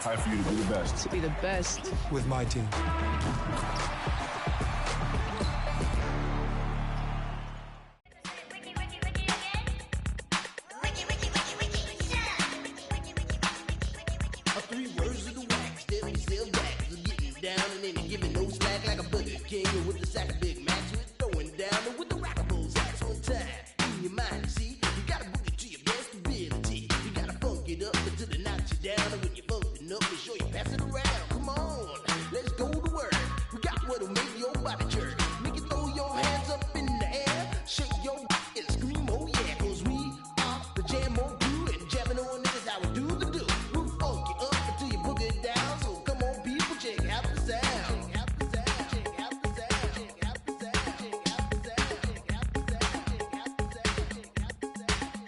Time for you to be the best. To be the best. With my team. Three words of the wax, still back. Getting down and then giving no slack like a Burger King with the sack of Big Macs. With throwing down and with the rockables hats on time. In your mind, see, you gotta book it to your best ability. You gotta funk it up until it knocks you down. And when you're funking up, make sure you pass it around. Come on, let's go to work. We got what'll make your body jerk. Make you throw your hands up in the air. Shake your and scream, oh yeah. Cause we are the jam on crew. And jamming on it is how we do the do. We'll funk you up until you book it down. So come on people, check out the sound. Check out the sound, check out the sound, check out the sound, check out the sound, check out the sound, check out the sound, check out the sound.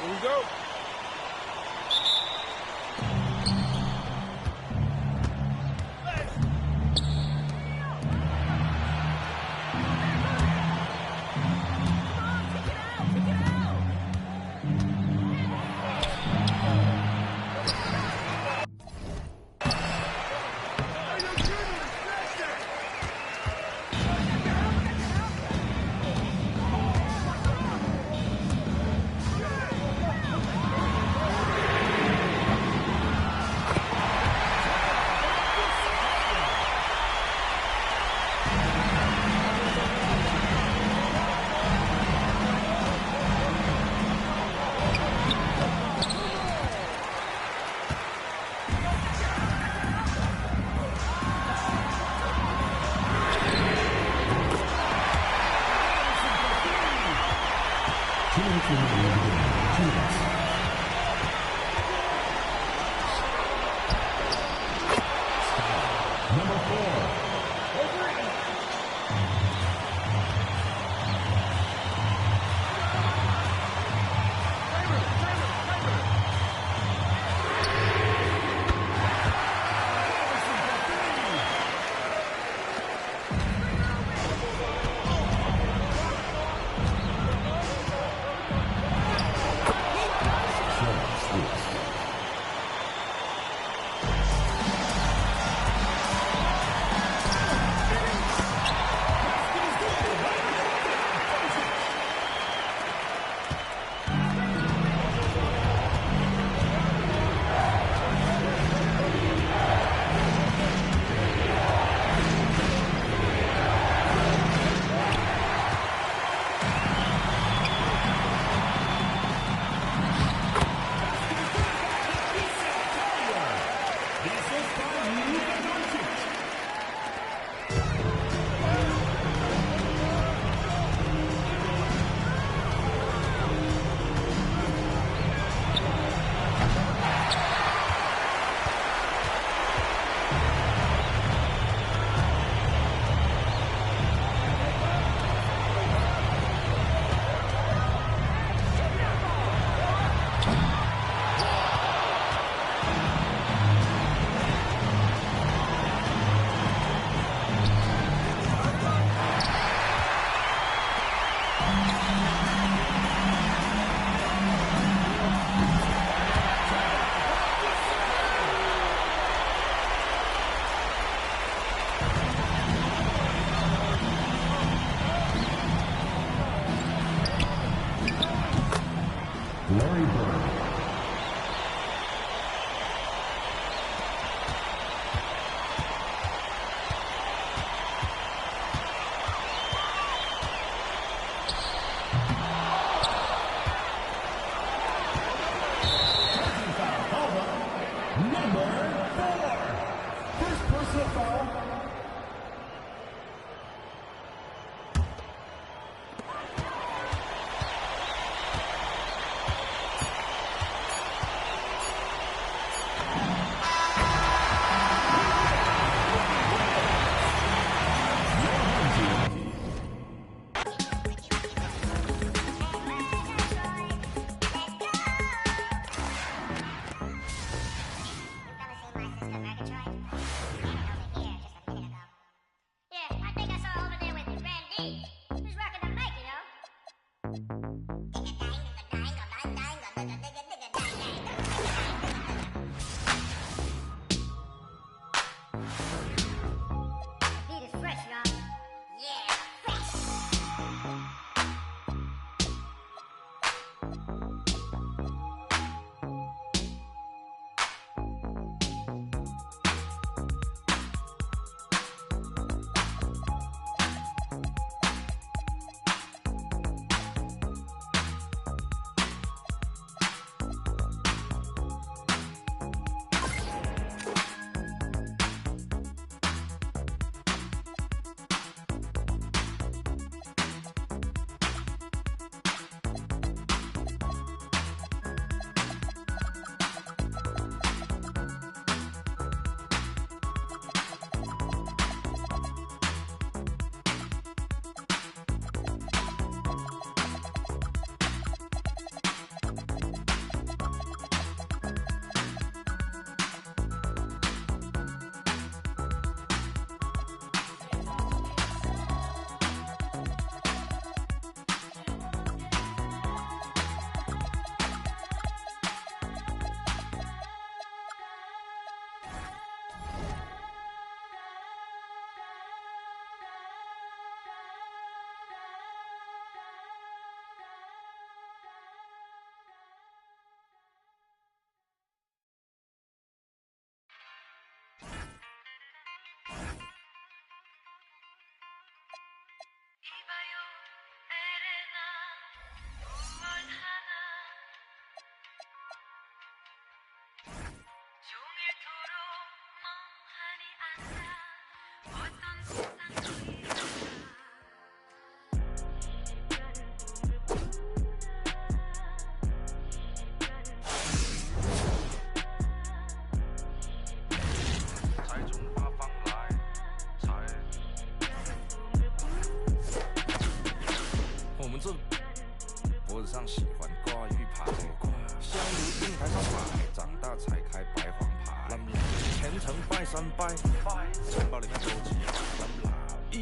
Here we go.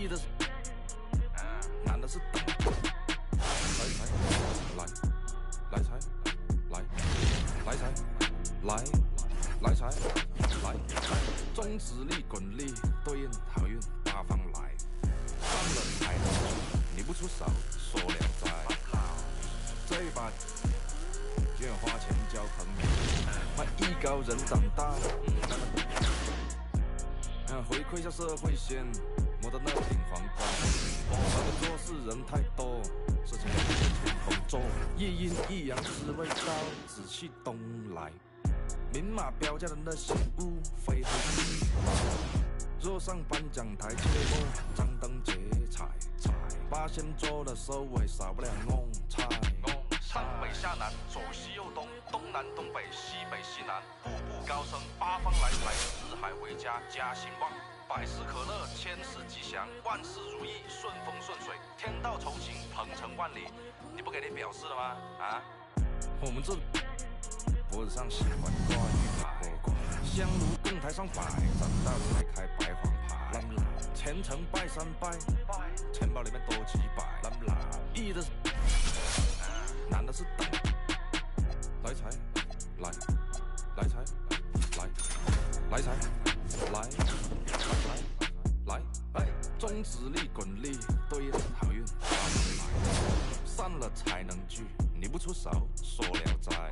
易的是，难的是等。来财，中指力滚力对应好运八方来，上了才能去，你不出手说了哉。这把愿花钱交朋友，怕艺高人长大，回馈下社会先，摸到那顶皇冠。咱们做事人太多，事情要前头做，一阴一阳之谓道，仔细东来。明码标价的那些物，非黑即白。若上颁奖台，切莫张灯结彩。八仙桌的收尾，少不了弄菜。上北下南，左西右东，东南东北，西北西南，步步高升，八方来财，四海为家，家兴旺。百事可乐，千事吉祥，万事如意，顺风顺水，天道酬勤，鹏程万里。你不给你表示了吗？啊？我们这脖子上喜欢挂玉牌，香炉供台上摆，长大才开白黄牌。虔诚拜三拜，钱包里面多几百。易的是，难的是等。来财，来财，中指力滚力对应好运八方来，散了才能聚，你不出手说了哉。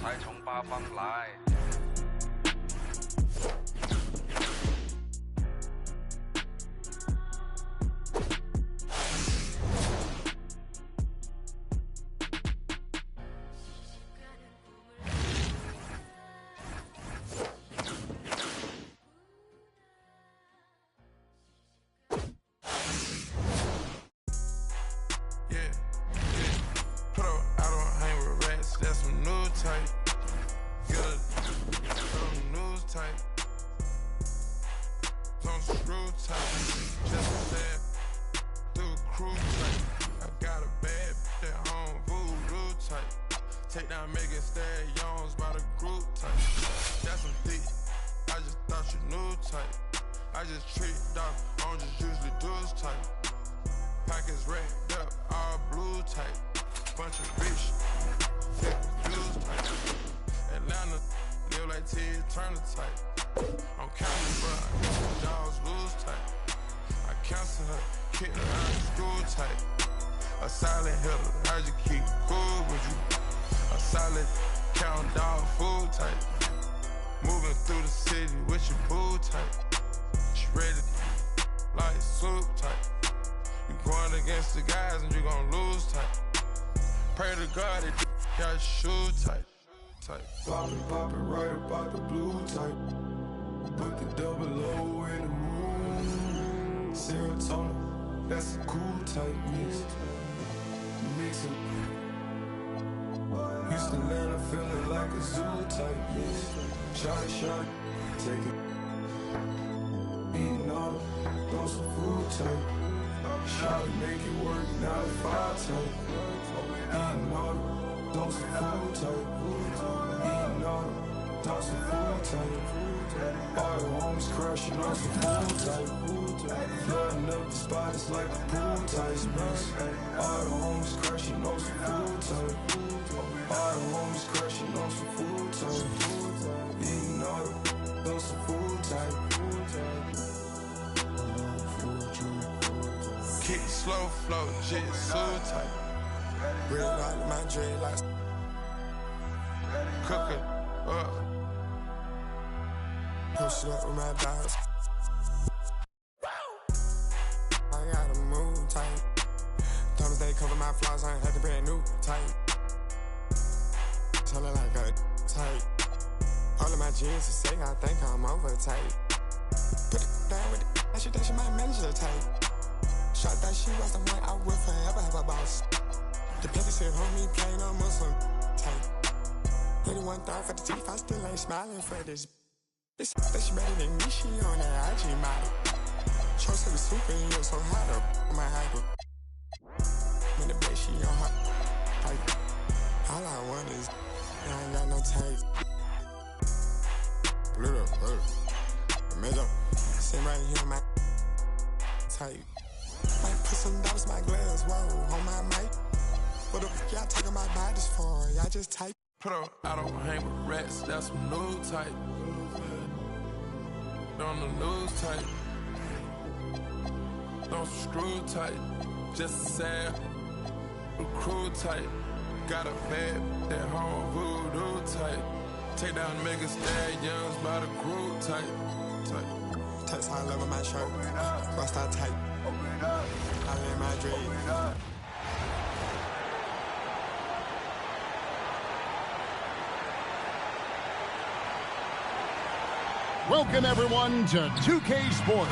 才从八方来。Take down Megan Stallions by the group type. That's some thick, I just thought you knew type. I just tricked off, I don't just usually do this type. Pockets racked up, all blue type. Bunch of rich, they confused type. Atlanta, live like Ted Turner type. I'm counting, but dogs lose type. I counsel her, kick her out of school type. A silent hitter, I just keep cool with you. A solid count dog food type. Moving through the city with your boo type. She ready like soup type. You going against the guys and you gon' lose type. Pray to God that got your shoe type. Poppin' right about the blue type. Put the double O in the room. Serotonin, that's a cool type mix. Mix it. Houston, Atlanta, feeling like a zoo type mix. Shot, take it. Eating all, throw some food type. Shot it, make it work, now the fire type. Eating all, throw some food type. Eating all, throw some food type. All the homies crashing on some food type. Flooding up the spot, it's like a pool type mix. All the homies crashing on some food type. All the homies crashing on some food type. Eating all the, on some food type. Kick slow flow, jitsu type. Red light, my dreadlocks. Cook it up. Push it up with my dogs. I gotta move tight. Thomas they cover my flaws, I ain't had to brand new tight. Tell her like a tight. All of my jeans to say I think I'm over tight. Put it down with it, she think she my manager tight. Shot that she was the one I would forever have a boss. The paper said homie playing on Muslim tight. 81 thought for the teeth, I still ain't smiling for this. This that she better than me, she on that IG model. Trust her super and you so hot up on my hyper. When the bitch she on her like, all I want is I ain't got no tape. Little, major. Same right here, my type. Might put some dollars in my glass, whoa, on my mic. What the fuck y'all talking about bodies for? Y'all just type. Put up, I don't hang with rats, that's some new type. On the news type. Don't screw tight. Just a sad crew type. Got a bad, that home voodoo type. Take down niggas, stallions by the crew type. Text high level my shirt. Rockstar type. I live my dream. Welcome, everyone, to 2K Sports.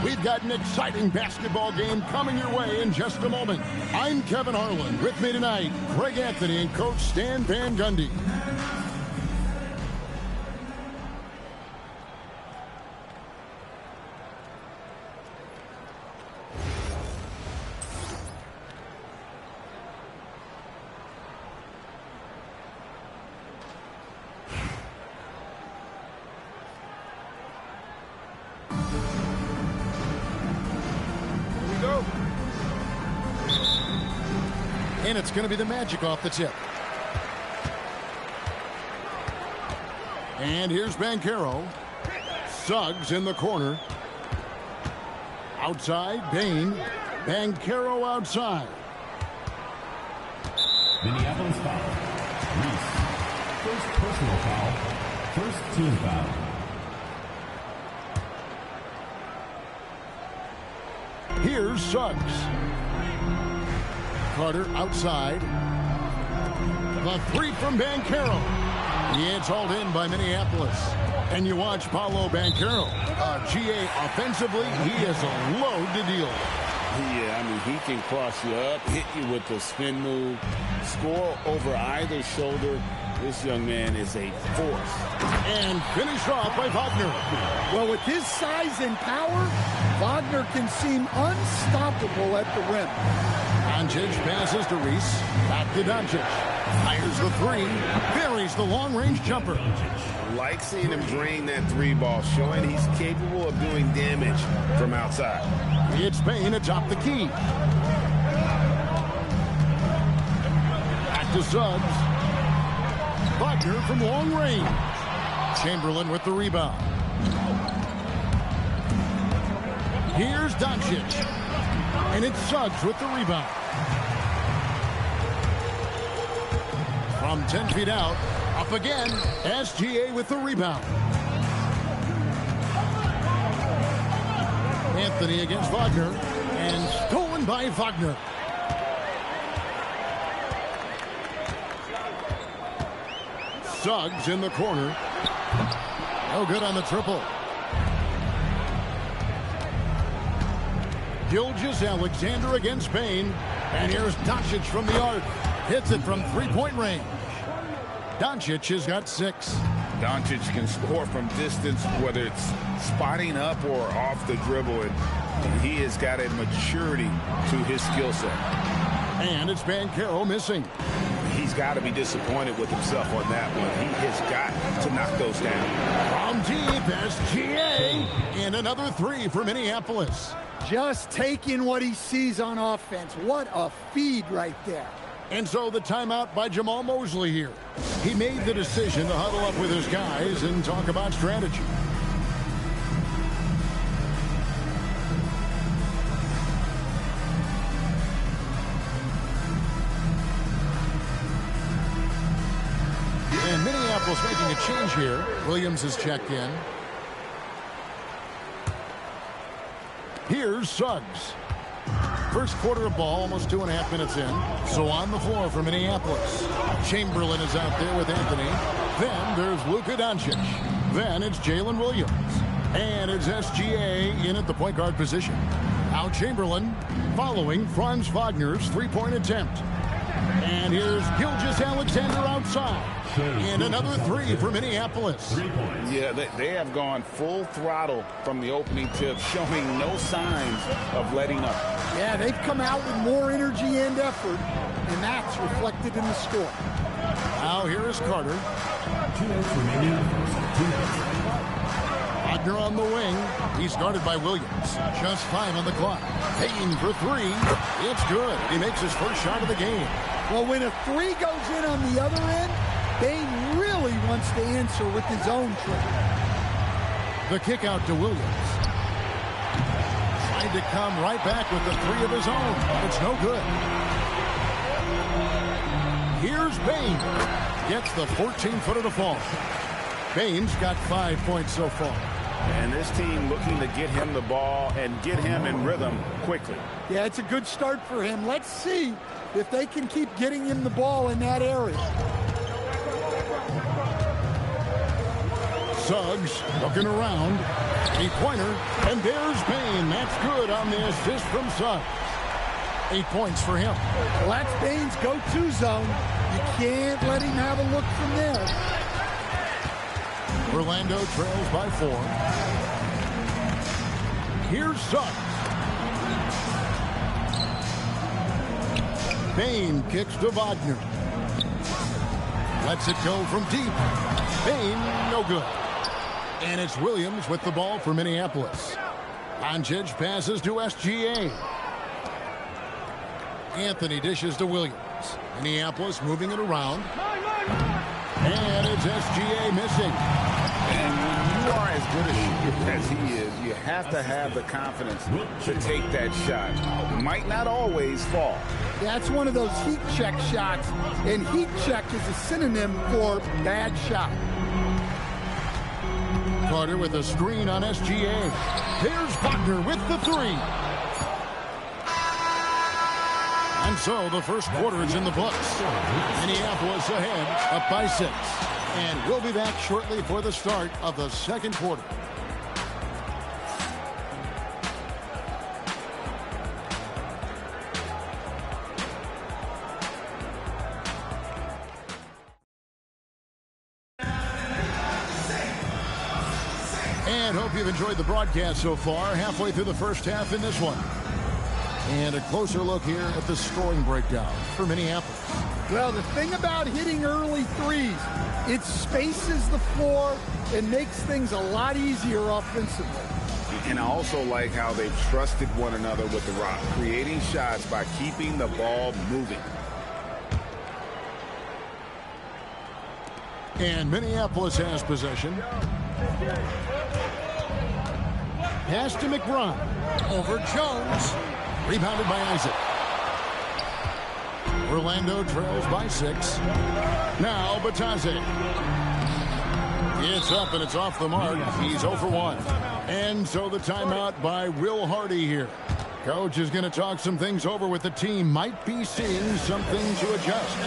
We've got an exciting basketball game coming your way in just a moment. I'm Kevin Harlan. With me tonight, Greg Anthony and Coach Stan Van Gundy. And it's going to be the Magic off the tip. And here's Banchero. Suggs in the corner. Outside, Bain. Banchero outside. Minneapolis foul. Reese. First personal foul. First team foul. Here's Suggs. Carter outside. The three from Banchero. It's hauled in by Minneapolis. And you watch Paolo Banchero. GA offensively, he is a load to deal with. Yeah, I mean, he can cross you up, hit you with the spin move, score over either shoulder. This young man is a force. And finished off by Wagner. Well, with his size and power, Wagner can seem unstoppable at the rim. Doncic passes to Reese. Back to Doncic. Fires the three. Buries the long-range jumper. Like seeing him drain that three ball, showing he's capable of doing damage from outside. It's Bain atop the key. Back to Suggs. Wagner from long range. Chamberlain with the rebound. Here's Doncic. And it's Suggs with the rebound. From 10 feet out, up again, SGA with the rebound. Anthony against Wagner, and stolen by Wagner. Suggs in the corner. No good on the triple. Gilgeous-Alexander against Bain. And here's Doncic from the arc. Hits it from three-point range. Doncic has got 6. Doncic can score from distance, whether it's spotting up or off the dribble, and he has got a maturity to his skill set. And it's Banchero missing. He's got to be disappointed with himself on that one. He has got to knock those down. From deep, SGA. And another 3 for Minneapolis. Just taking what he sees on offense. What a feed right there. And so the timeout by Jamal Mosley here. He made the decision to huddle up with his guys and talk about strategy. And Minneapolis making a change here. Williams has checked in. Here's Suggs. First quarter of ball, almost 2.5 minutes in. So on the floor for Minneapolis. Chamberlain is out there with Anthony. Then there's Luka Doncic. Then it's Jalen Williams. And it's SGA in at the point guard position. Now Chamberlain following Franz Wagner's three-point attempt. And here's Gilgeous-Alexander outside. And another 3 for Minneapolis. Yeah, they have gone full throttle from the opening tip, showing no signs of letting up. Yeah, they've come out with more energy and effort, and that's reflected in the score. Now here is Carter. 2 minutes remaining. Wagner on the wing. He's guarded by Williams. Just 5 on the clock. Payne for 3. It's good. He makes his first shot of the game. Well, when a 3 goes in on the other end, Payne really wants to answer with his own trick. The kick out to Williams. Trying to come right back with the 3 of his own. It's no good. Here's Payne. Gets the 14-footer to fall. Payne's got 5 points so far. And this team looking to get him the ball and get him in rhythm quickly. Yeah, it's a good start for him. Let's see if they can keep getting him the ball in that area. Suggs looking around. 3-pointer, and there's Payne. That's good on the assist from Suggs. 8 points for him. Well, that's Payne's go-to zone. You can't let him have a look from there. Orlando trails by 4. Here's Suggs. Payne kicks to Wagner. Lets it go from deep. Payne, no good. And it's Williams with the ball for Minneapolis. Doncic passes to SGA. Anthony dishes to Williams. Minneapolis moving it around. And it's SGA missing. And when you are as good a shooter as he is, you have to have the confidence to take that shot. It might not always fall. That's one of those heat check shots, and heat check is a synonym for bad shot. Carter with a screen on SGA. Here's Wagner with the 3. And so the first quarter is in the books. Minneapolis ahead, up by 6. And we'll be back shortly for the start of the second quarter. And hope you've enjoyed the broadcast so far. Halfway through the first half in this one. And a closer look here at the scoring breakdown for Minneapolis. Well, the thing about hitting early threes, it spaces the floor and makes things a lot easier offensively. And I also like how they've trusted one another with the rock, creating shots by keeping the ball moving. And Minneapolis has possession. Pass to McBride. Over Jones. Rebounded by Isaac. Orlando trails by 6. Now Batase. It's up and it's off the mark. He's 0 for 1. And so the timeout by Will Hardy here. Coach is going to talk some things over with the team. Might be seeing something to adjust.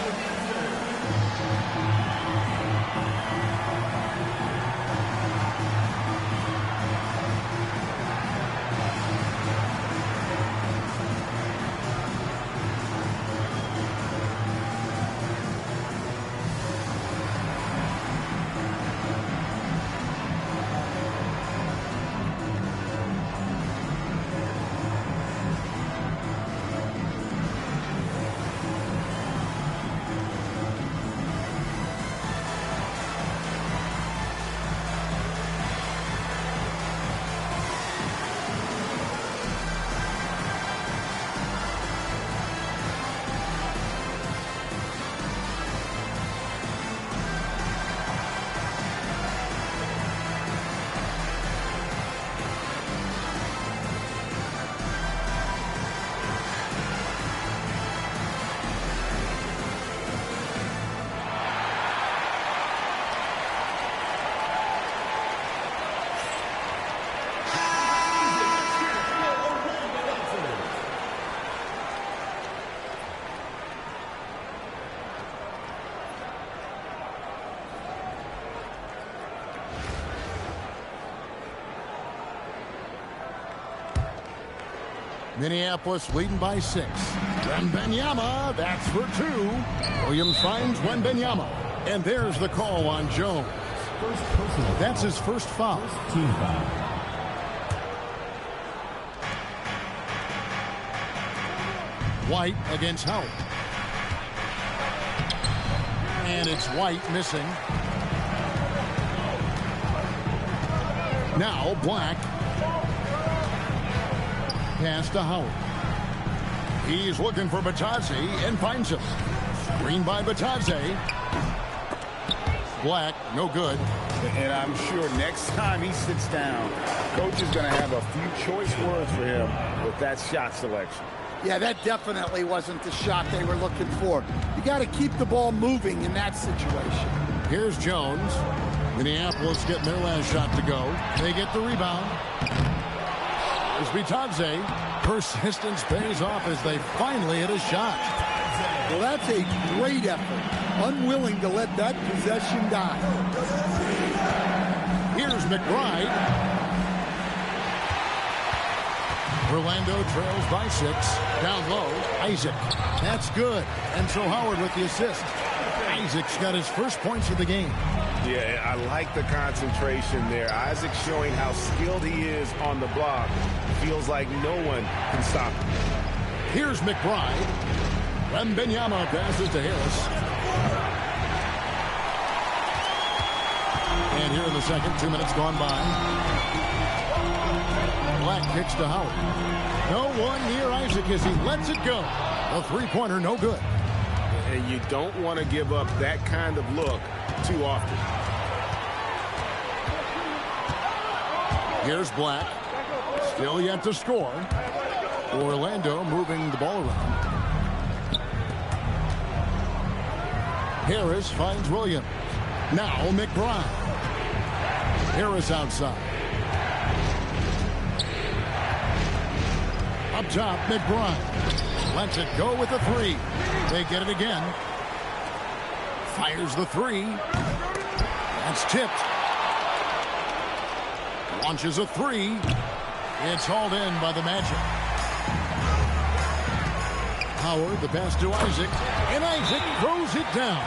Minneapolis leading by 6. Wembanyama, that's for 2. Williams finds Wembanyama. And there's the call on Jones. That's his first foul. Team foul. White against Howard. And it's White missing. Now Black. Pass to Howard. He's looking for Batadze and finds him. Screen by Batadze. Black, no good. And I'm sure next time he sits down, coach is going to have a few choice words for him with that shot selection. Yeah, that definitely wasn't the shot they were looking for. You got to keep the ball moving in that situation. Here's Jones. Minneapolis getting their last shot to go. They get the rebound. There's Batadze. Persistence pays off as they finally hit a shot. Well, that's a great effort. Unwilling to let that possession die. Here's McBride. Orlando trails by 6. Down low, Isaac. That's good. And so Howard with the assist. Isaac's got his first points of the game. Yeah, I like the concentration there. Isaac showing how skilled he is on the block. Feels like no one can stop him. Here's McBride. Wembanyama passes to Harris. And here in the second, 2 minutes gone by. Black kicks to Howard. No one near Isaac as he lets it go. A three-pointer, no good. And you don't want to give up that kind of look too often. Here's Black. Still yet to score. Orlando moving the ball around. Harris finds Williams. Now McBride. Harris outside. Up top, McBride. Lets it go with the three. They get it again. Fires the three. That's tipped. Launches a three. It's hauled in by the Magic. Howard, the pass to Isaac. And Isaac throws it down.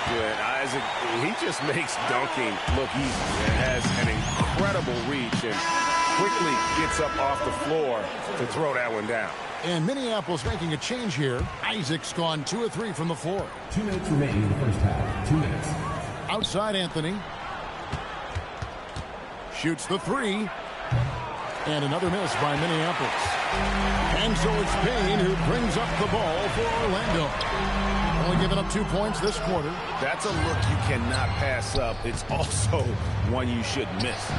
Yeah, Isaac, he just makes dunking look easy. Has an incredible reach and quickly gets up off the floor to throw that one down. And Minneapolis making a change here. Isaac's gone 2 of 3 from the floor. 2 minutes remaining in the first half. 2 minutes. Outside Anthony. Shoots the three. And another miss by Minneapolis. And so it's Payne who brings up the ball for Orlando. Only giving up 2 points this quarter. That's a look you cannot pass up. It's also one you should miss.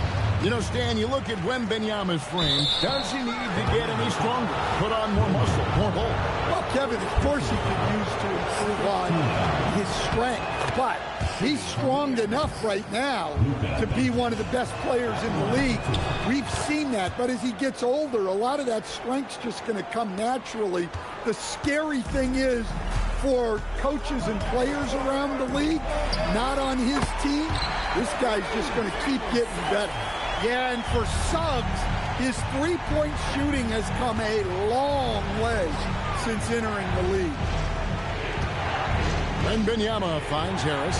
You know, Stan, you look at Wembanyama's frame. Does he need to get any stronger? Put on more muscle, more bulk? Well, Kevin, of course he could use to improve on his strength, but he's strong enough right now to be one of the best players in the league. We've seen that, but as he gets older, a lot of that strength's just going to come naturally. The scary thing is, for coaches and players around the league, not on his team, this guy's just going to keep getting better. Yeah, and for Suggs, his three-point shooting has come a long way since entering the league. Wembanyama finds Harris.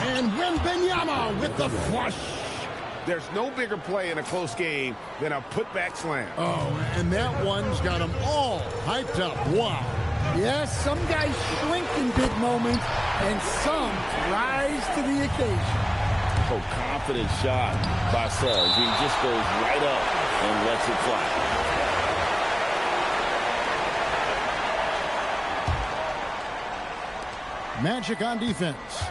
And Wembanyama with the flush. There's no bigger play in a close game than a putback slam. Oh, and that one's got them all hyped up. Wow. Yes, some guys shrink in big moments, and some rise to the occasion. Oh, confident shot by Suggs. He just goes right up and lets it fly. Magic on defense.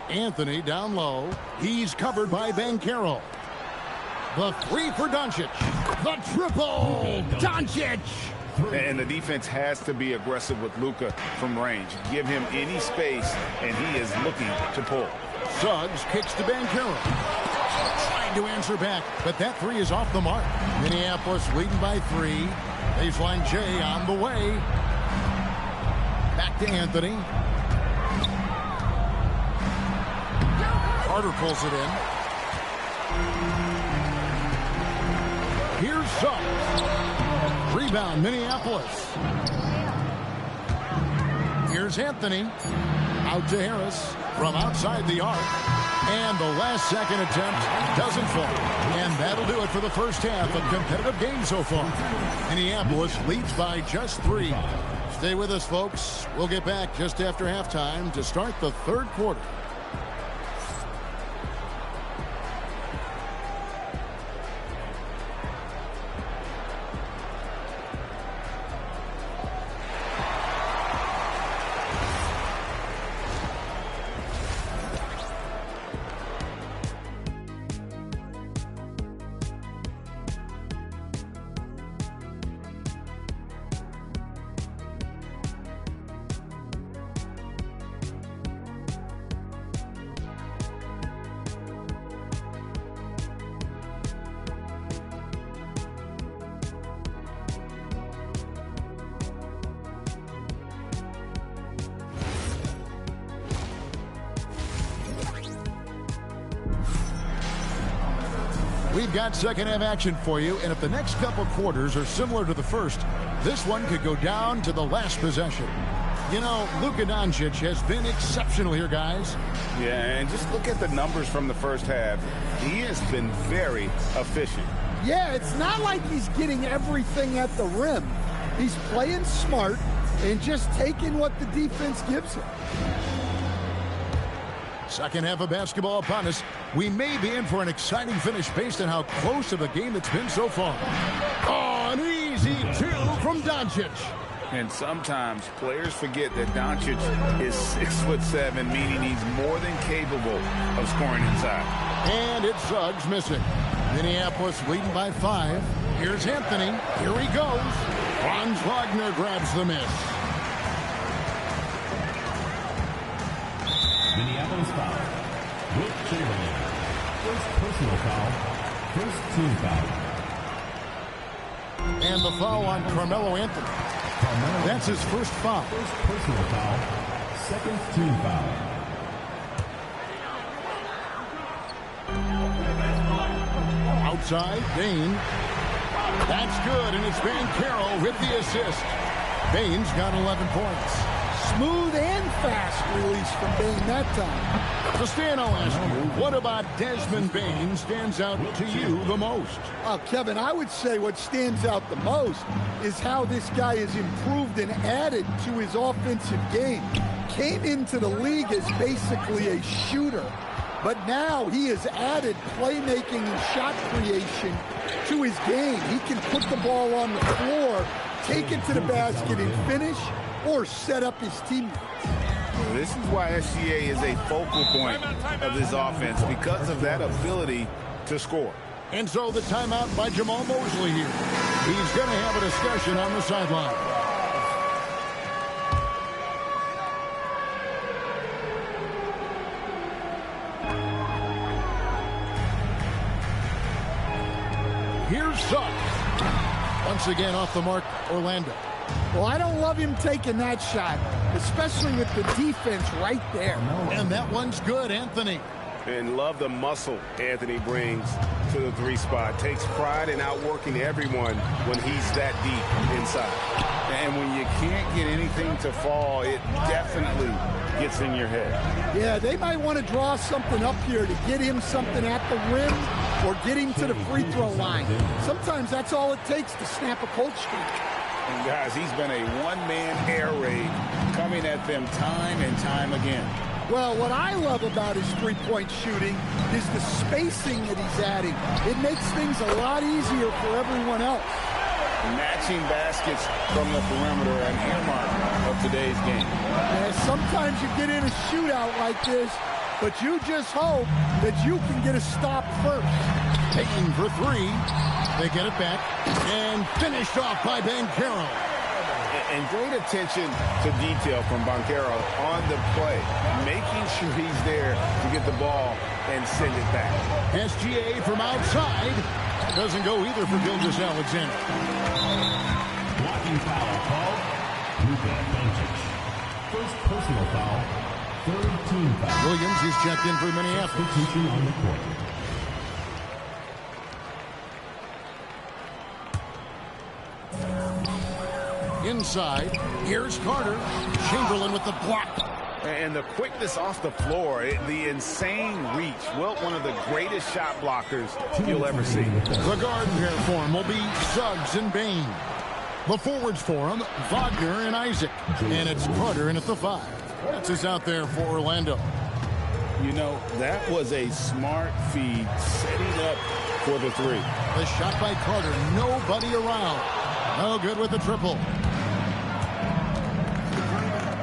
Anthony down low. He's covered by Banchero. The three for Doncic. The triple. Doncic. And the defense has to be aggressive with Luka from range. Give him any space, and he is looking to pull. Suggs kicks to Banchero. Trying to answer back, but that three is off the mark. Minneapolis leading by 3. Baseline J on the way. Back to Anthony. Carter pulls it in. Here's Suggs. Rebound, Minneapolis. Here's Anthony. Out to Harris from outside the arc. And the last second attempt doesn't fall. And that'll do it for the first half of competitive game so far. Minneapolis leads by just 3. Stay with us, folks. We'll get back just after halftime to start the third quarter. We've got second half action for you, and if the next couple quarters are similar to the first, this one could go down to the last possession. You know, Luka Doncic has been exceptional here, guys. Yeah, and just look at the numbers from the first half. He has been very efficient. Yeah, it's not like he's getting everything at the rim. He's playing smart and just taking what the defense gives him. Second half of basketball upon us. We may be in for an exciting finish based on how close of a game it's been so far. Oh, an easy two from Doncic. And sometimes players forget that Doncic is 6'7", meaning he's more than capable of scoring inside. And it's Suggs missing. Minneapolis leading by 5. Here's Anthony. Here he goes. Franz Wagner grabs the miss. Minneapolis foul. Wilt Chamberlain. First personal foul. First team foul. And the foul on Carmelo Anthony. That's his first foul. First personal foul. Second team foul. Outside, Bane. That's good, and it's Banchero with the assist. Bane's got 11 points. Smooth and fast release from Bane that time. So Stan, I'll ask you, what about Desmond Bane stands out to you the most? Kevin, I would say what stands out the most is how this guy has improved and added to his offensive game. Came into the league as basically a shooter, but now he has added playmaking and shot creation to his game. He can put the ball on the floor, take it to the basket and finish, or set up his teammates. This is why SGA is a focal point of this offense, because of that ability to score. And so the timeout by Jamal Mosley here. He's going to have a discussion on the sideline. Here's Suggs. Once again off the mark, Orlando. Well, I don't love him taking that shot, especially with the defense right there. And that one's good, Anthony. And love the muscle Anthony brings to the 3 spot. Takes pride in outworking everyone when he's that deep inside. And when you can't get anything to fall, it definitely gets in your head. Yeah, they might want to draw something up here to get him something at the rim or get him to the free throw line. Sometimes that's all it takes to snap a cold streak. And guys, he's been a one-man air raid coming at them time and time again. Well, what I love about his three-point shooting is the spacing that he's adding. It makes things a lot easier for everyone else. Matching baskets from the perimeter, an earmark of today's game. And sometimes you get in a shootout like this, but you just hope that you can get a stop first. Taking for 3. They get it back and finished off by Banchero. And great attention to detail from Banchero on the play, making sure he's there to get the ball and send it back. SGA from outside. That doesn't go either for Gilgeous-Alexander. Blocking foul called. Luka Doncic. First personal foul. Third team foul. Williams is checked in for Minneapolis. Substitution on the court. Inside, here's Carter. Chamberlain with the block. And the quickness off the floor, the insane reach. Wilt, one of the greatest shot blockers you'll ever see. The guard pair for him will be Suggs and Bane. The forwards for him, Wagner and Isaac. And it's Carter in at the 5. That's us out there for Orlando. You know, that was a smart feed, setting up for the 3. The shot by Carter, nobody around. No good with the triple.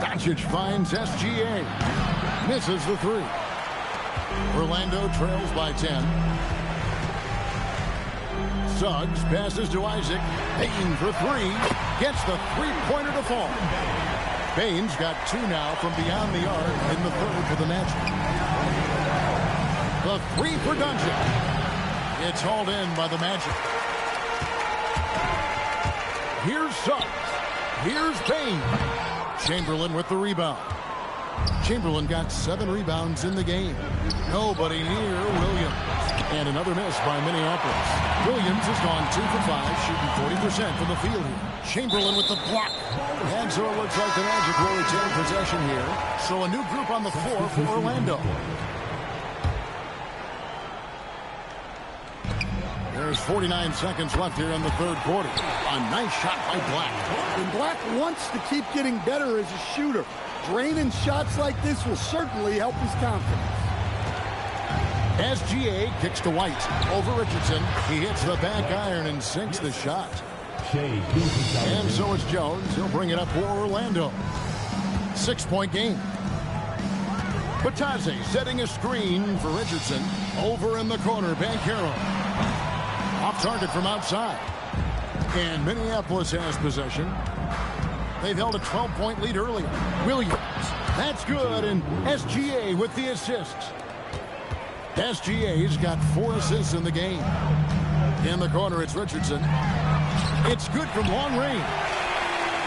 Doncic finds SGA. Misses the 3. Orlando trails by 10. Suggs passes to Isaac. Payne for 3. Gets the three-pointer to fall. Payne's got 2 now from beyond the arc in the 3rd for the Magic. The 3 for Doncic. It's hauled in by the Magic. Here's Suggs. Here's Payne. Chamberlain with the rebound. Chamberlain got 7 rebounds in the game. Nobody near Williams. And another miss by Minneapolis. Williams has gone 2 for 5, shooting 40% from the field here. Chamberlain with the block. And so it looks like the Magic will retain possession here. So a new group on the floor for Orlando. There's 49 seconds left here in the 3rd quarter. A nice shot by Black. And Black wants to keep getting better as a shooter. Draining shots like this will certainly help his confidence. SGA kicks to White. Over Richardson. He hits the back iron and sinks the shot. And so it's Jones. He'll bring it up for Orlando. 6-point game. Batase setting a screen for Richardson. Over in the corner, Banchero. Off target from outside. And Minneapolis has possession. They've held a 12-point lead earlier. Williams. That's good. And SGA with the assist. SGA's got 4 assists in the game. In the corner, it's Richardson. It's good from long range.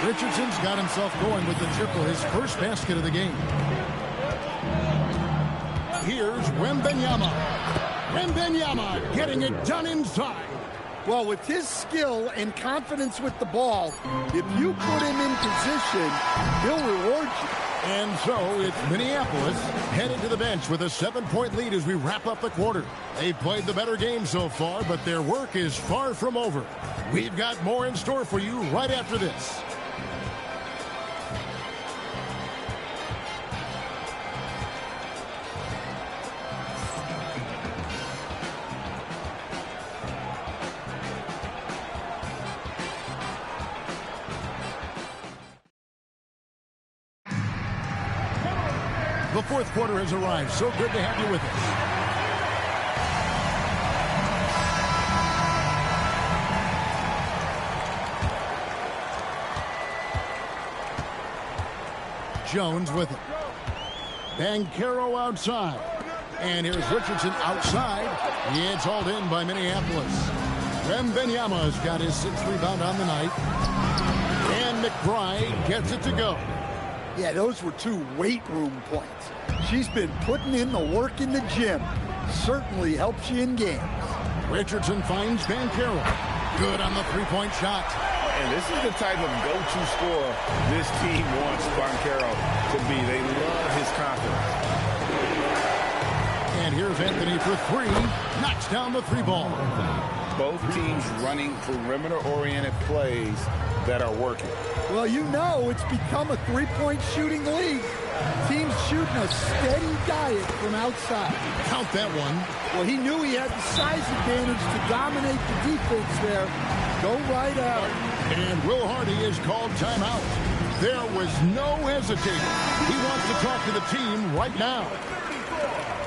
Richardson's got himself going with the triple, his first basket of the game. Here's Wembanyama. Wembanyama getting it done inside. Well, with his skill and confidence with the ball, if you put him in position, he'll reward you. And so it's Minneapolis headed to the bench with a 7-point lead as we wrap up the quarter. They've played the better game so far, but their work is far from over. We've got more in store for you right after this. The 4th quarter has arrived. So good to have you with us. Jones with it. Banchero outside. And here's Richardson outside. It's hauled in by Minneapolis. Wembanyama's got his 6th rebound on the night. And McBride gets it to go. Yeah, those were 2 weight room points. She's been putting in the work in the gym. Certainly helps you in games. Richardson finds Banchero. Good on the 3-point shot. And this is the type of go-to scorer this team wants Banchero to be. They love his confidence. And here's Anthony for 3. Knocks down the 3-ball. Both teams running perimeter-oriented plays that are working. Well, you know it's become a 3-point shooting league. Teams shooting a steady diet from outside. Count that one. Well, he knew he had the size advantage to dominate the defense there. Go right out. And Will Hardy is called timeout. There was no hesitating. He wants to talk to the team right now.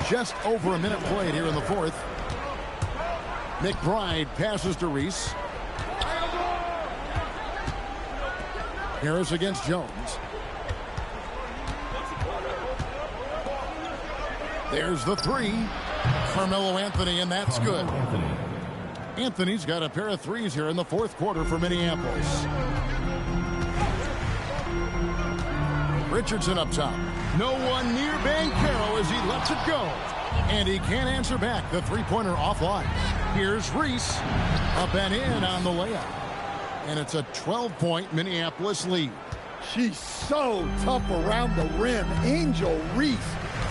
Just over a minute played here in the 4th. McBride passes to Reese. Harris against Jones. There's the 3. Carmelo Anthony, and that's good. Anthony's got a pair of 3s here in the 4th quarter for Minneapolis. Richardson up top. No one near Banchero as he lets it go. And he can't answer back. The 3-pointer offline. Here's Reese. Up and in on the layup. And it's a 12-point Minneapolis lead. She's so tough around the rim. Angel Reese,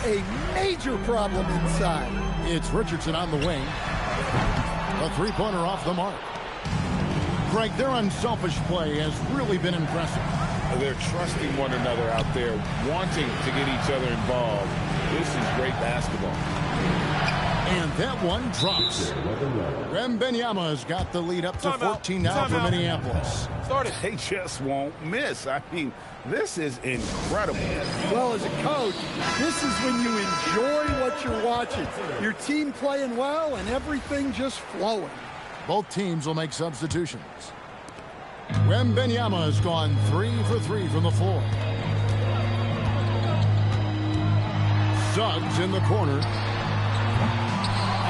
a major problem inside. It's Richardson on the wing. A 3-pointer off the mark. Greg, their unselfish play has really been impressive. They're trusting one another out there, wanting to get each other involved. This is great basketball. And that one drops. Wembanyama's got the lead up to 14 now for Minneapolis. They just won't miss. I mean, this is incredible. Well, as a coach, this is when you enjoy what you're watching. Your team playing well and everything just flowing. Both teams will make substitutions. Wembanyama has gone 3 for 3 from the floor. Suggs in the corner.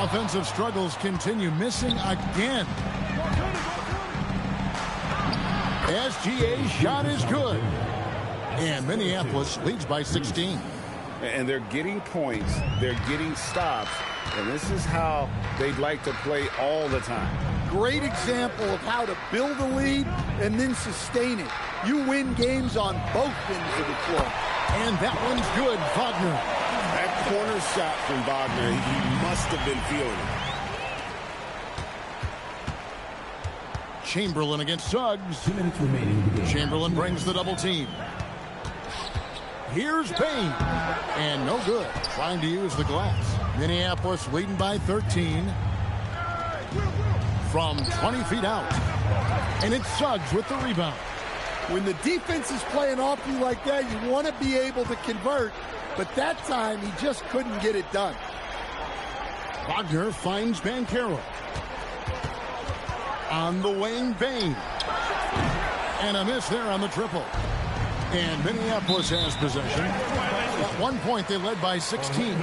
Offensive struggles continue, missing again. SGA's shot is good. And Minneapolis leads by 16. And they're getting points. They're getting stops. And this is how they'd like to play all the time. Great example of how to build a lead and then sustain it. You win games on both ends of the floor. And that one's good, Wagner. That corner shot from Wagner, he must have been feeling it. Chamberlain against Suggs. 2 minutes remaining in the game. Chamberlain brings the double team. Here's Payne. And no good. Trying to use the glass. Minneapolis leading by 13. From 20 feet out. And it's Suggs with the rebound. When the defense is playing off you like that, you want to be able to convert. But that time, he just couldn't get it done. Wagner finds Banchero. On the wing, Bain. And a miss there on the triple. And Minneapolis has possession. At one point, they led by 16.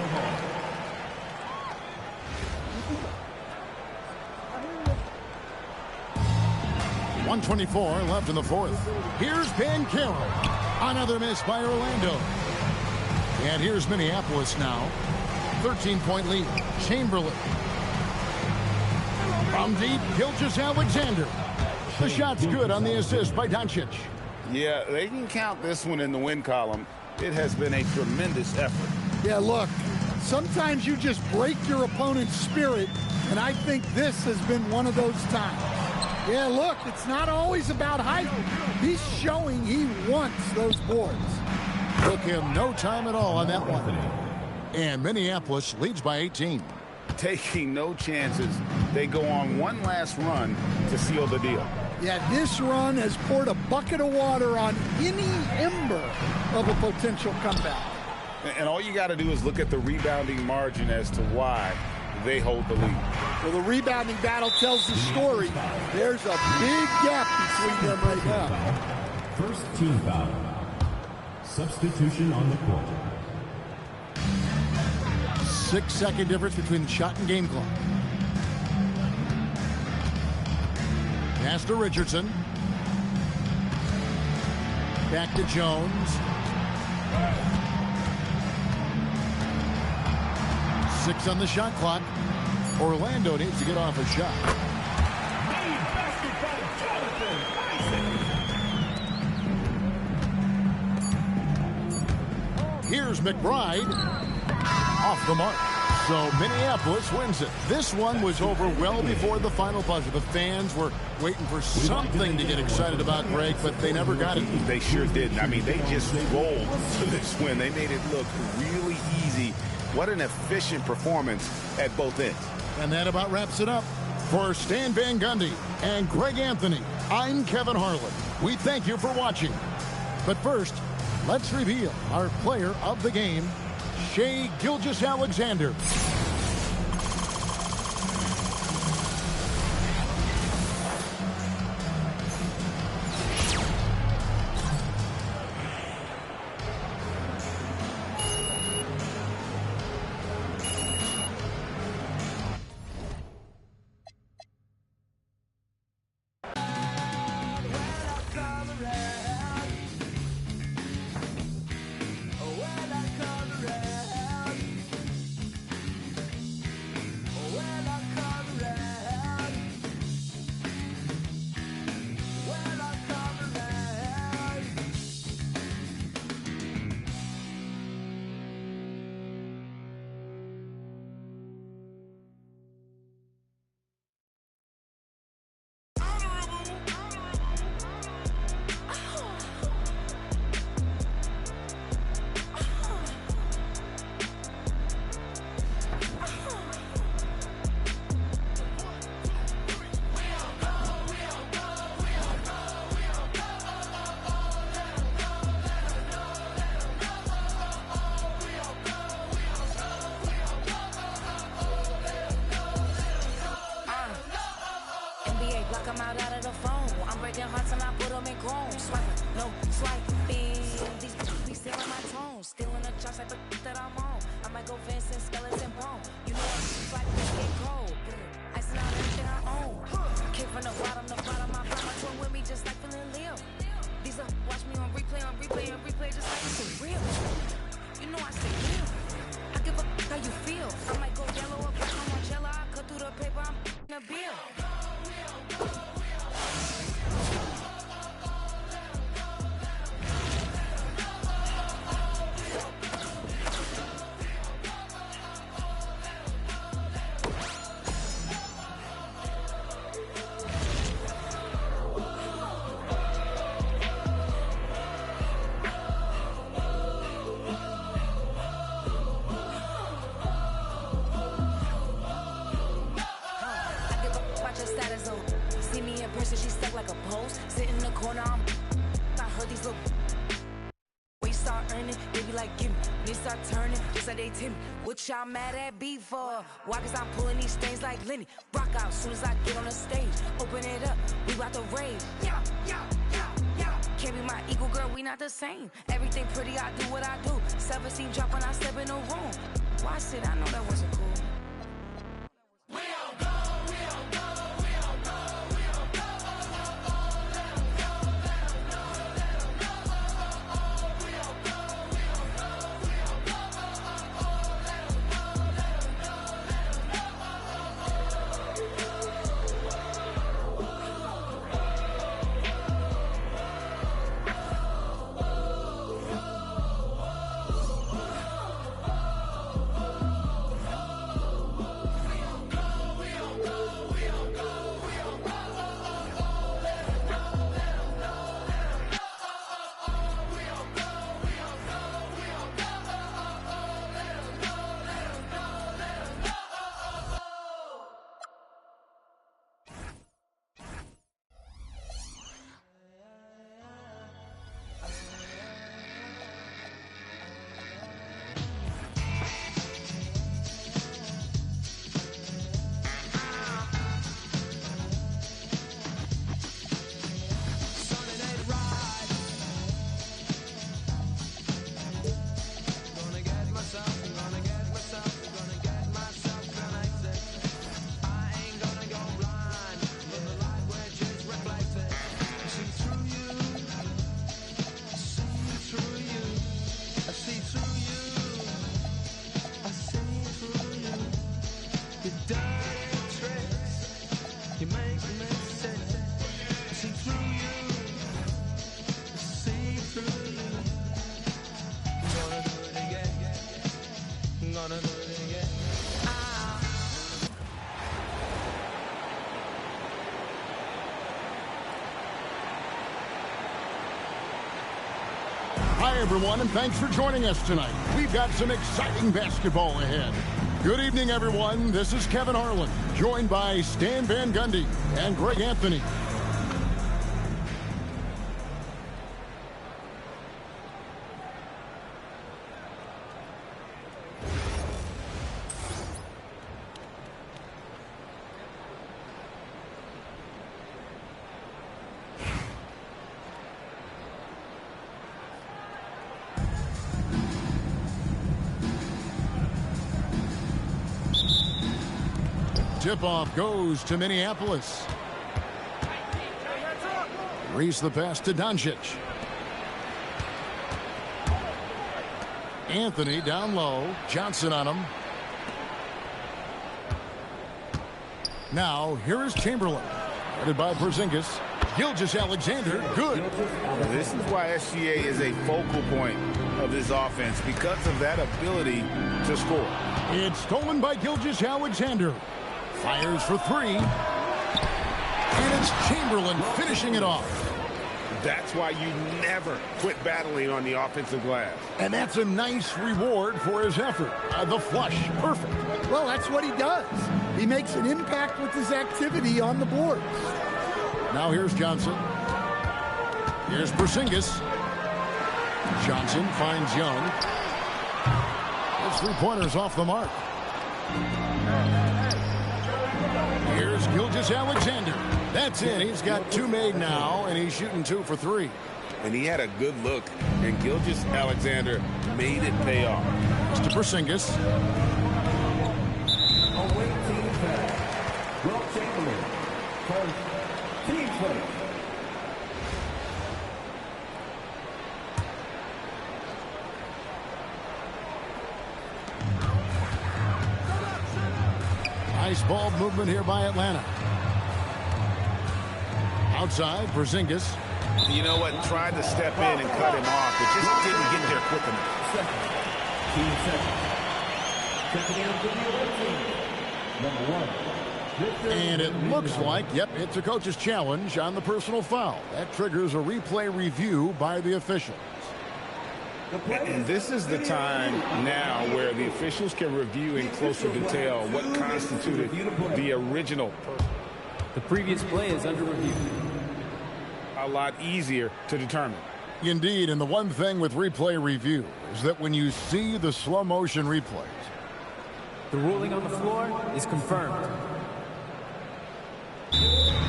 .124 left in the fourth. Here's Banchero. Another miss by Orlando. And here's Minneapolis now. 13-point lead. Chamberlain. From deep, Gilgeous-Alexander. The shot's good on the assist by Doncic. Yeah, they can count this one in the win column. It has been a tremendous effort. Yeah, look, sometimes you just break your opponent's spirit, and I think this has been one of those times. Yeah, look, it's not always about height. He's showing he wants those boards. Took him no time at all on that one. And Minneapolis leads by 18. Taking no chances. They go on one last run to seal the deal. Yeah, this run has poured a bucket of water on any ember of a potential comeback. And all you got to do is look at the rebounding margin as to why they hold the lead. Well, the rebounding battle tells the story. There's a big gap between them right now. First team foul. Substitution on the court. 6-second difference between the shot and game clock. Pass to Richardson. Back to Jones. 6 on the shot clock. Orlando needs to get off a shot. Here's McBride. Off the mark. So Minneapolis wins it. This one was over well before the final buzzer. The fans were waiting for something to get excited about, Greg, but they never got it. They sure didn't. I mean, they just rolled to this win. They made it look really easy. What an efficient performance at both ends. And that about wraps it up. For Stan Van Gundy and Greg Anthony, I'm Kevin Harlan. We thank you for watching. But first, let's reveal our player of the game, Shai Gilgeous-Alexander. block them out of the phone. I'm breaking hearts and I put them in chrome. Swiping, no swiping. These be stealing my tone. Stealing the chops like the that I'm on. I might go Vincent, skeleton bone. You know I'm like this get cold. Icing out everything I own. Kick from the bottom, I fly my twin with me just like feeling Leo. These up, watch me on replay, just like it's real. You know I say real. I give a how you feel. I might go yellow or black on my jello. I cut through the paper, I'm in a bill. See me in person, she stuck like a post. Sit in the corner, I heard these little. We start earning, they be like, give me. They start turning, just like they tell me. What y'all mad at B for? Why? Cause I'm pulling these things like Lenny. Rock out soon as I get on the stage. Open it up, we about to rage. Yeah. Can't be my equal, girl, we not the same. Everything pretty, I do what I do. 17 drop when I step in the room. Why sit? I know that wasn't cool. Hi, everyone, and thanks for joining us tonight. We've got some exciting basketball ahead. Good evening, everyone. This is Kevin Harlan, joined by Stan Van Gundy and Greg Anthony. Tip-off goes to Minneapolis. Reese the pass to Doncic. Anthony down low. Johnson on him. Now, here is Chamberlain. Headed by Porzingis. Gilgeous-Alexander, good. This is why SGA is a focal point of this offense, because of that ability to score. It's stolen by Gilgeous-Alexander. Fires for three. And it's Chamberlain finishing it off. That's why you never quit battling on the offensive glass. And that's a nice reward for his effort. The flush, perfect. Well, that's what he does. He makes an impact with his activity on the boards. Now here's Johnson. Here's Porzingis. Johnson finds Young. His three-pointers off the mark. Here's Gilgeous-Alexander. That's in. He's got 2 made now, and he's shooting 2 for 3. And he had a good look, and Gilgeous-Alexander made it pay off. Mr. Porzingis. Away team foul. Will Chamberlain. First, team play. Nice ball movement here by Atlanta. Outside, Porzingis. You know what? Tried to step in and cut him off, but just didn't get there quick enough. Team seconds. Checking in for the away team. Number 1. And it looks like, yep, it's a coach's challenge on the personal foul. That triggers a replay review by the officials. And this is the time now where the officials can review in closer detail what constituted the original. The previous play is under review. A lot easier to determine. Indeed, and the one thing with replay review is that when you see the slow motion replays, the ruling on the floor is confirmed.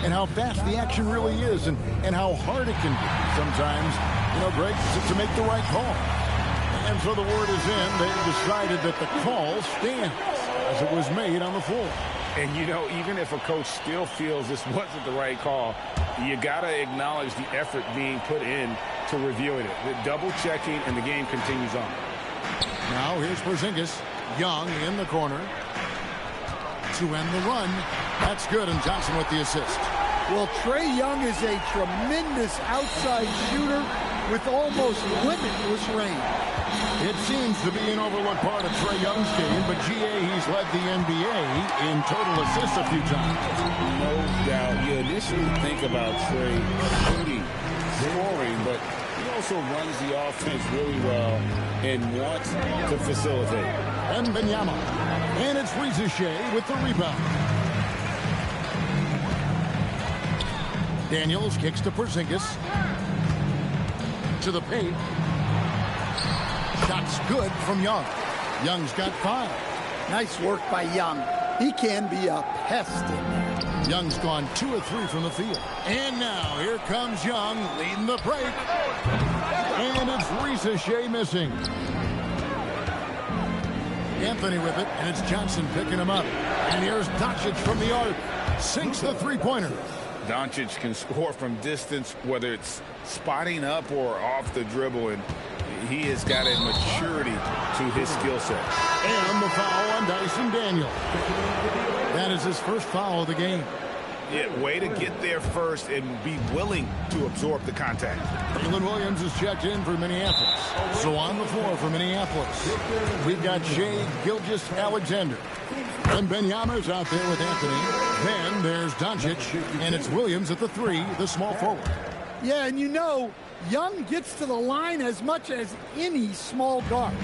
And how fast the action really is, and how hard it can be sometimes, you know, Greg, to make the right call. And so the word is in. They decided that the call stands as it was made on the floor. And, you know, even if a coach still feels this wasn't the right call, you got to acknowledge the effort being put in to reviewing it. The double checking, and the game continues on. Now here's Porzingis. Young in the corner to end the run. That's good, and Johnson with the assist. Well, Trae Young is a tremendous outside shooter with almost limitless range. It seems to be an overlooked part of Trae Young's game, but GA, he's led the NBA in total assists a few times. No doubt. You initially think about Trae shooting, scoring, but he also runs the offense really well and wants to facilitate. And Benyama. And it's Rizachet with the rebound. Daniels kicks to Porzingis. To the paint. Shot's good from Young. Young's got 5. Nice work by Young. He can be a pest in there. Young's gone 2 of 3 from the field. And now here comes Young leading the break. And it's Rizachet missing. Anthony with it, and it's Johnson picking him up. And here's Doncic from the arc. Sinks the three-pointer. Doncic can score from distance, whether it's spotting up or off the dribble, and he has got a maturity to his skill set. And the foul on Dyson Daniel. That is his first foul of the game. Yeah, way to get there first and be willing to absorb the contact. Jalen Williams is checked in for Minneapolis. So on the floor for Minneapolis, we've got Shai Gilgeous-Alexander. And Benyama's out there with Anthony. Then there's Doncic, and it's Williams at the 3, the small forward. Yeah, and you know, Young gets to the line as much as any small guard.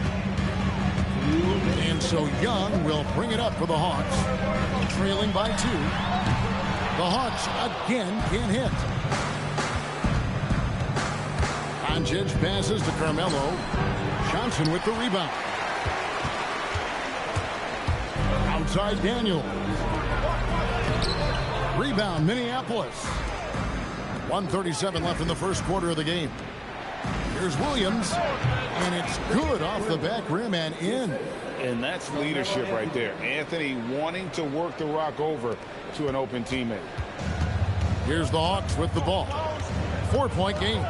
And so Young will bring it up for the Hawks, trailing by 2. The Hawks again can't hit. Doncic passes to Carmelo. Johnson with the rebound. Outside Daniel. Rebound Minneapolis. 1:37 left in the first quarter of the game. Here's Williams, and it's good off the back rim and in. And that's leadership right there. Anthony wanting to work the rock over to an open teammate. Here's the Hawks with the ball. 4-point game.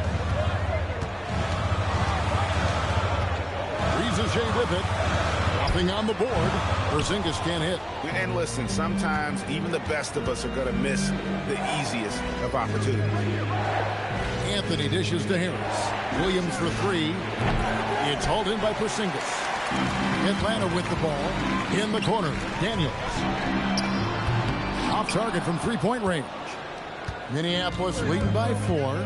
Rizachet with it. Nothing on the board. Porzingis can't hit. And listen, sometimes even the best of us are going to miss the easiest of opportunities. Anthony dishes to Harris. Williams for 3. It's hauled in by Porzingis. Atlanta with the ball. In the corner. Daniels. Off target from 3-point range. Minneapolis leading by 4.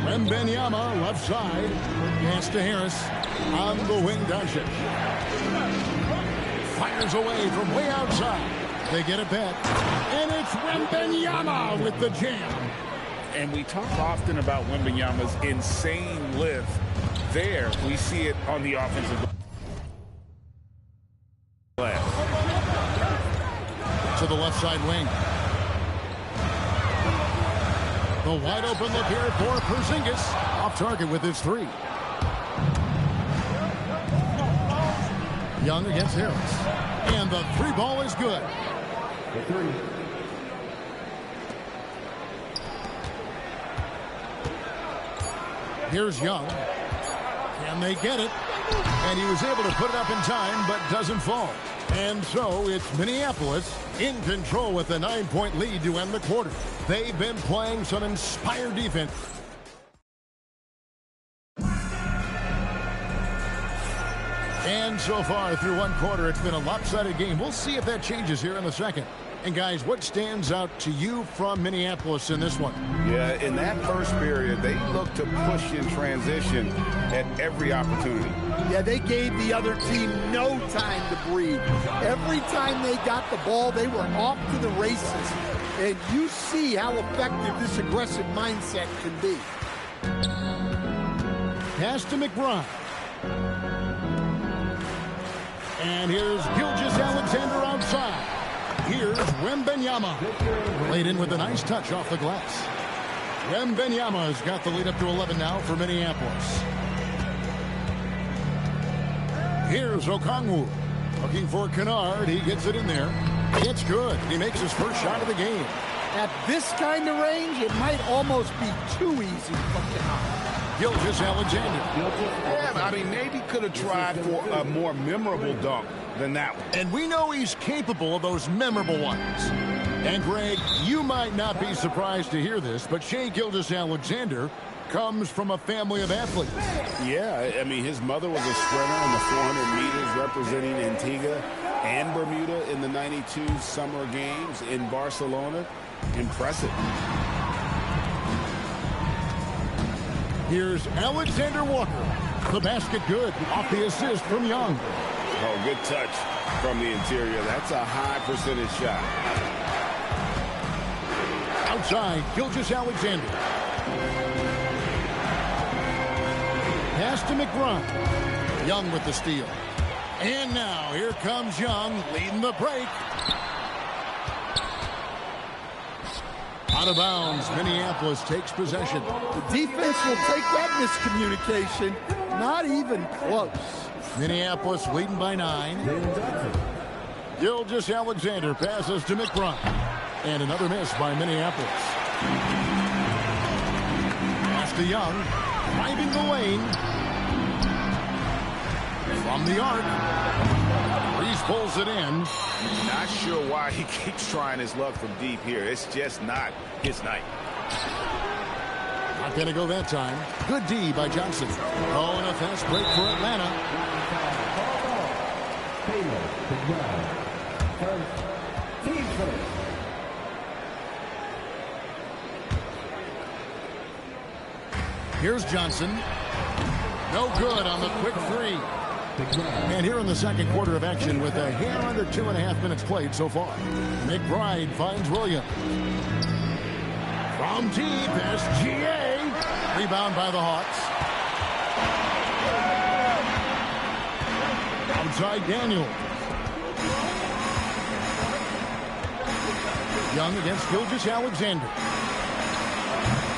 Wembanyama left side. Pass to Harris. On the wing, Doncic. Fires away from way outside. They get it back. And it's Wembanyama with the jam. And we talk often about Wembanyama's insane lift. There, we see it on the offensive glass. To the left side wing. The wide open look here for Porzingis. Off target with his three. Young against Harris. And the three ball is good. The three. Here's Young. Can they get it? And he was able to put it up in time, but doesn't fall. And so it's Minneapolis in control with a 9-point lead to end the quarter. They've been playing some inspired defense. And so far through one quarter, it's been a lopsided game. We'll see if that changes here in the second. And guys, what stands out to you from Minneapolis in this one? Yeah, in that first period, they looked to push in transition at every opportunity. Yeah, they gave the other team no time to breathe. Every time they got the ball, they were off to the races. And you see how effective this aggressive mindset can be. Pass to McBride. And here's Gilgeous-Alexander outside. Here's Wembanyama. Laid in with a nice touch off the glass. Wembanyama's got the lead up to 11 now for Minneapolis. Here's Okongwu. Looking for Kennard. He gets it in there. It's good. He makes his first shot of the game. At this kind of range, it might almost be too easy for Kennard. Gilgeous-Alexander. Yeah, I mean, maybe could have tried for a more memorable dunk than that one. And we know he's capable of those memorable ones. And Greg, you might not be surprised to hear this, but Shai Gilgeous-Alexander comes from a family of athletes. Yeah, I mean, his mother was a sprinter in the 400 meters representing Antigua and Bermuda in the 92 Summer Games in Barcelona. Impressive. Here's Alexander Walker. The basket good. Off the assist from Young. Oh, good touch from the interior. That's a high percentage shot. Outside, Gilgeous-Alexander. Pass to McBride. Young with the steal. And now, here comes Young, leading the break. Out of bounds, Minneapolis takes possession. The defense will take that miscommunication. Not even close. Minneapolis leading by 9. Gilgeous-Alexander passes to McBride. And another miss by Minneapolis. Pass to Young. Driving the lane. From the arc. Reese pulls it in. Not sure why he keeps trying his luck from deep here. It's just not his night. Not going to go that time. Good D by Johnson. Oh, and a fast break for Atlanta. Here's Johnson. No good on the quick three. And here in the second quarter of action with a hair under 2.5 minutes played so far. McBride finds Williams. From deep, SGA. Rebound by the Hawks. Outside Daniel. Young against Gilgeous-Alexander.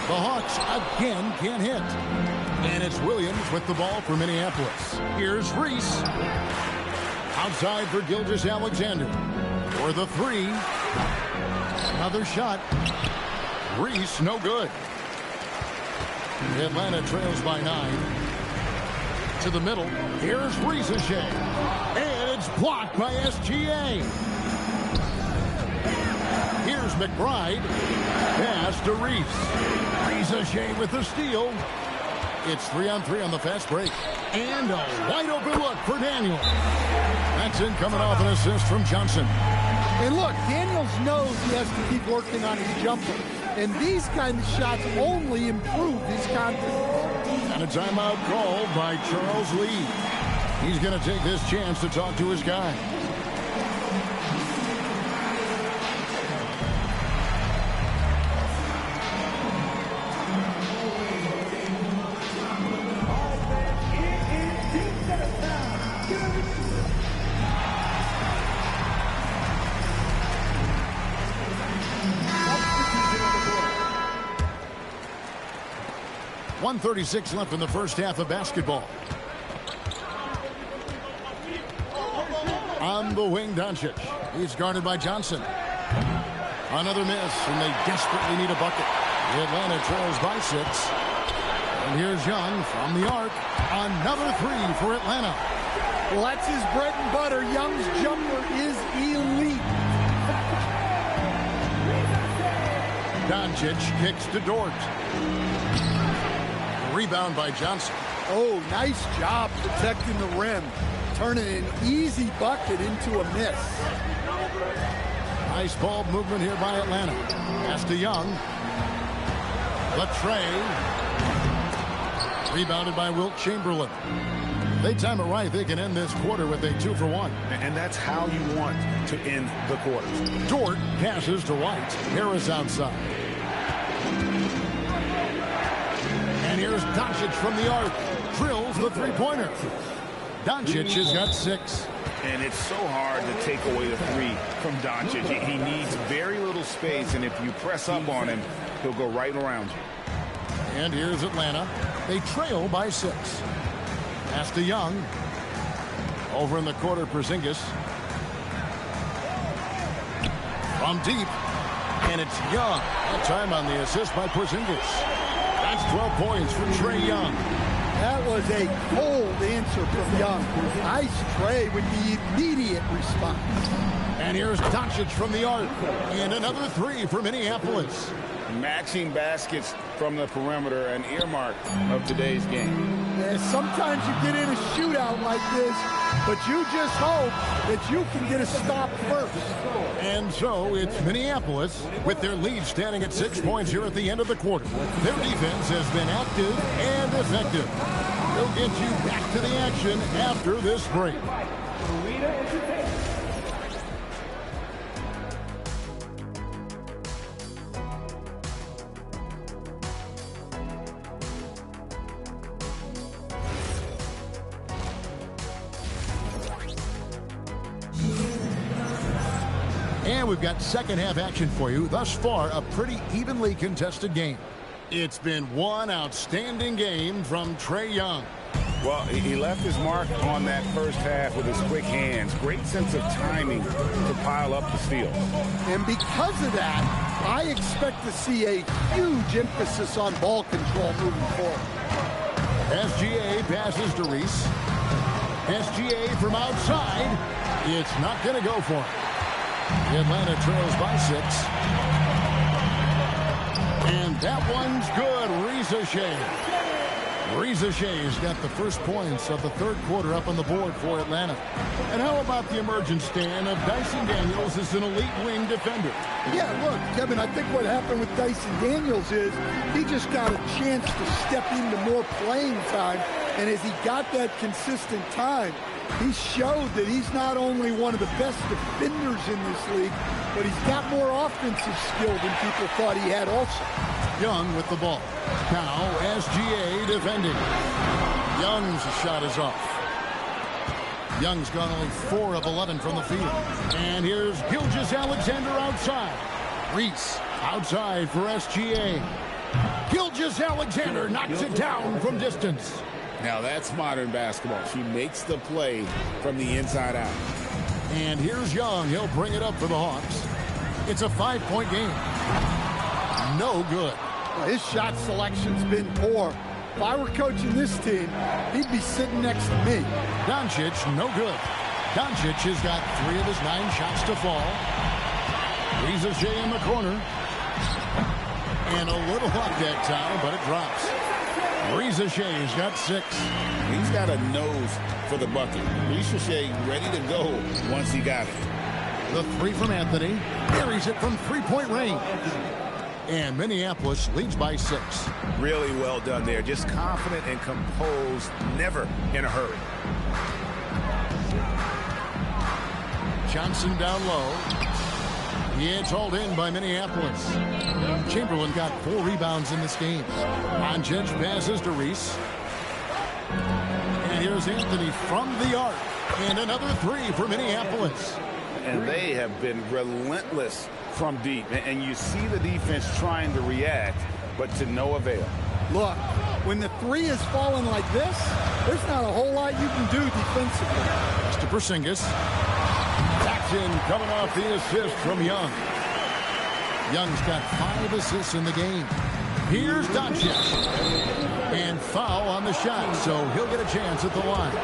The Hawks again can't hit. And it's Williams with the ball for Minneapolis. Here's Reese. Outside for Gilgeous-Alexander. For the three. Another shot. Reese, no good. Atlanta trails by 9. To the middle. Here's Reese. And it's blocked by SGA. Here's McBride. Pass to Reese. Reese with the steal. It's 3-on-3 on the fast break. And a wide open look for Daniel. That's in coming off an assist from Johnson. And look, Daniels knows he has to keep working on his jumper. And these kind of shots only improve his confidence. And a timeout called by Charles Lee. He's going to take this chance to talk to his guy. 1:36 left in the first half of basketball. On the wing, Doncic. He's guarded by Johnson. Another miss, and they desperately need a bucket. Atlanta trails by 6. And here's Young from the arc. Another 3 for Atlanta. Well, that's his bread and butter. Young's jumper is elite. Doncic kicks to Dort. Rebound by Johnson. Oh, nice job protecting the rim. Turning an easy bucket into a miss. Nice ball movement here by Atlanta. Pass to Young. Latrey. Rebounded by Wilt Chamberlain. They time it right. They can end this quarter with a 2-for-1. And that's how you want to end the quarters. Dort passes to White. Harris outside. And here's Doncic from the arc. Drills the three-pointer. Doncic has got 6. And it's so hard to take away the 3 from Doncic. He needs very little space, and if you press up on him, he'll go right around you. And here's Atlanta. They trail by 6. Pass to Young. Over in the corner, Porzingis. From deep. And it's Young. That time on the assist by Porzingis. That's 12 points for Trae Young. That was a cold answer from Young. Nice Trae with the immediate response. And here's Doncic from the arc. And another 3 for Minneapolis. Matching baskets from the perimeter, an earmark of today's game. Yeah, sometimes you get in a shootout like this, but you just hope that you can get a stop first. And so it's Minneapolis with their lead standing at 6 points here at the end of the quarter. Their defense has been active and effective. They'll get you back to the action after this break. And we've got second half action for you. Thus far, a pretty evenly contested game. It's been one outstanding game from Trae Young. Well, he left his mark on that first half with his quick hands. Great sense of timing to pile up the steal. And because of that, I expect to see a huge emphasis on ball control moving forward. SGA passes to Reese. SGA from outside. It's not going to go for him. Atlanta trails by 6. And that one's good. Reza Shea. Reza Shea's got the first points of the third quarter up on the board for Atlanta. And how about the emergence, Stan, of Dyson Daniels as an elite wing defender? Yeah, look, Kevin, I think what happened with Dyson Daniels is he just got a chance to step into more playing time. And as he got that consistent time, he showed that he's not only one of the best defenders in this league, but he's got more offensive skill than people thought he had also. Young with the ball. Now SGA defending. Young's shot is off. Young's gone only 4 of 11 from the field. And here's Gilgeous-Alexander outside. Reese outside for SGA. Gilgeous-Alexander knocks it down from distance. Now that's modern basketball. She makes the play from the inside out. And here's Young. He'll bring it up for the Hawks. It's a 5-point game. No good. Well, his shot selection's been poor. If I were coaching this team, he'd be sitting next to me. Doncic, no good. Doncic has got 3 of his 9 shots to fall. Reza Shea in the corner. And a little luck that time, but it drops. Reza Shea's got 6. He's got a nose for the bucket. Reza Shea ready to go once he got it. The 3 from Anthony. Buries it from 3-point range. And Minneapolis leads by 6. Really well done there. Just confident and composed, never in a hurry. Johnson down low. It's hauled in by Minneapolis. Chamberlain got 4 rebounds in this game. Doncic passes to Reese. And here's Anthony from the arc. And another 3 for Minneapolis. And they have been relentless from deep. And you see the defense trying to react, but to no avail. Look, when the three is falling like this, there's not a whole lot you can do defensively. To Porzingis. Jackson coming off the assist from Young. Young's got 5 assists in the game. Here's Doncic. And foul on the shot, so he'll get a chance at the line.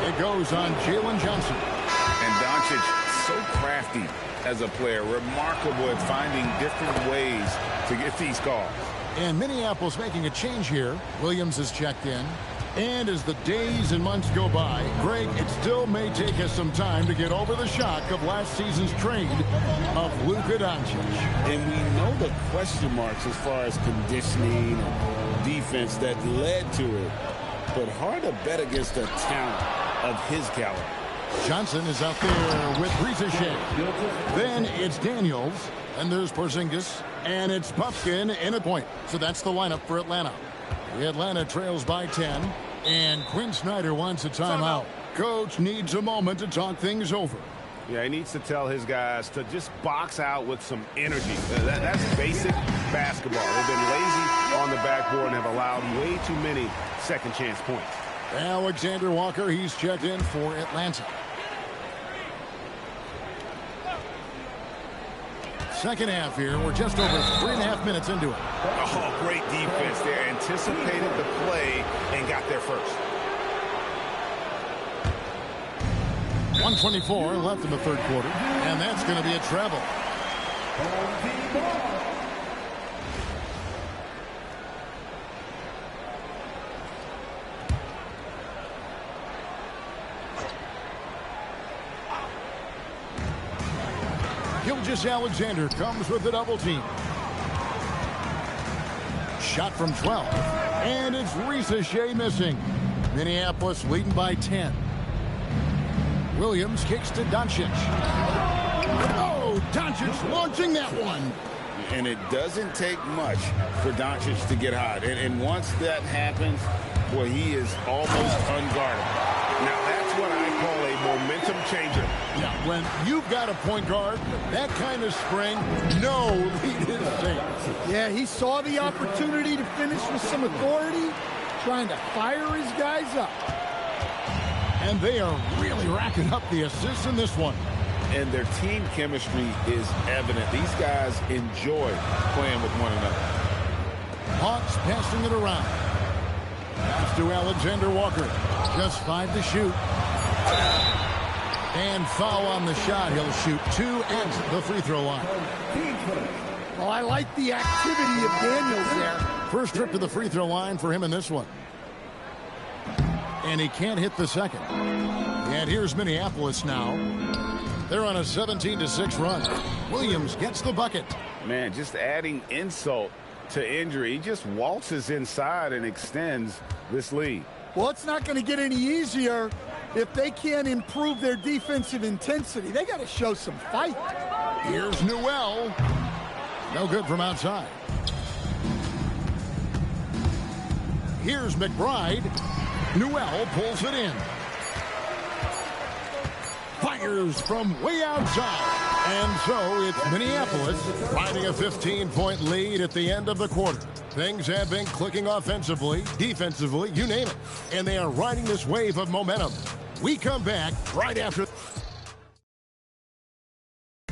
It goes on Jalen Johnson. And Doncic, so crafty as a player, remarkable at finding different ways to get these calls. And Minneapolis making a change here. Williams is checked in. And as the days and months go by, Greg, it still may take us some time to get over the shock of last season's trade of Luka Doncic. And we know the question marks as far as conditioning and defense that led to it. But hard to bet against a talent of his caliber. Johnson is out there with Ricochet. Then it's Daniels. And there's Porzingis. And it's Pumpkin in a point. So that's the lineup for Atlanta. Atlanta trails by 10. And Quinn Snyder wants a timeout. Coach needs a moment to talk things over. Yeah, he needs to tell his guys to just box out with some energy. That's basic basketball. They've been lazy on the backboard and have allowed way too many second chance points. Alexander Walker, he's checked in for Atlanta. Second half here. We're just over 3.5 minutes into it. Oh, great defense there. Anticipated the play and got there first. 1:24 left in the third quarter. And that's going to be a treble. Alexander comes with the double team. Shot from 12. And it's Ricochet missing. Minneapolis leading by 10. Williams kicks to Doncic. Oh, Doncic launching that one. And it doesn't take much for Doncic to get hot. And once that happens, boy, he is almost unguardable. Now, that's what I call a momentum changer. Yeah, when you've got a point guard, that kind of spring, no lead is safe. Yeah, he saw the opportunity to finish with some authority, trying to fire his guys up. And they are really racking up the assists in this one. And their team chemistry is evident. These guys enjoy playing with one another. Hawks passing it around. Pass to Alexander Walker. Just 5 to shoot. And foul on the shot. He'll shoot 2 at the free throw line. Well, I like the activity of Daniels there. First trip to the free throw line for him in this one. And he can't hit the second. And here's Minneapolis now. They're on a 17-6 run. Williams gets the bucket. Man, just adding insult to injury. He just waltzes inside and extends this lead. Well, it's not going to get any easier if they can't improve their defensive intensity. They got to show some fight. Here's Newell. No good from outside. Here's McBride. Newell pulls it in. Fires from way outside. And so it's Minneapolis riding a 15-point lead at the end of the quarter. Things have been clicking offensively, defensively, you name it. And they are riding this wave of momentum. We come back right after.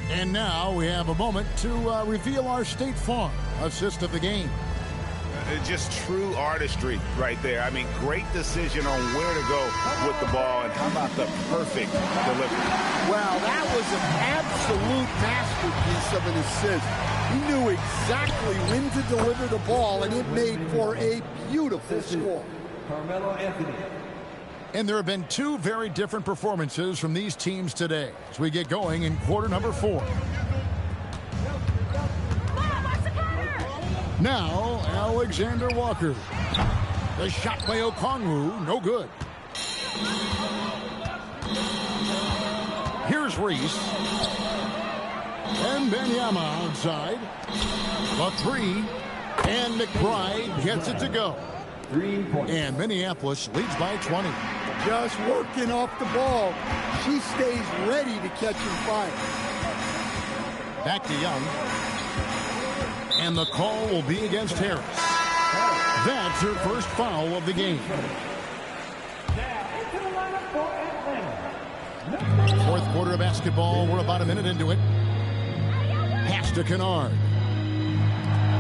And now we have a moment to reveal our State Farm assist of the game. Just true artistry right there. I mean, great decision on where to go with the ball, and how about the perfect delivery? Well, that was an absolute masterpiece of an assist. He knew exactly when to deliver the ball, and it made for a beautiful score. Carmelo Anthony. And there have been 2 very different performances from these teams today as we get going in quarter number 4. Now, Alexander Walker. The shot by Okongwu, no good. Here's Reese. And Benyama outside. A 3. And McBride gets it to go. 3 points. And Minneapolis leads by 20. Just working off the ball. She stays ready to catch and fire. Back to Young. And the call will be against Harris. That's her first foul of the game. Fourth quarter of basketball. We're about a minute into it. Pass to Kennard.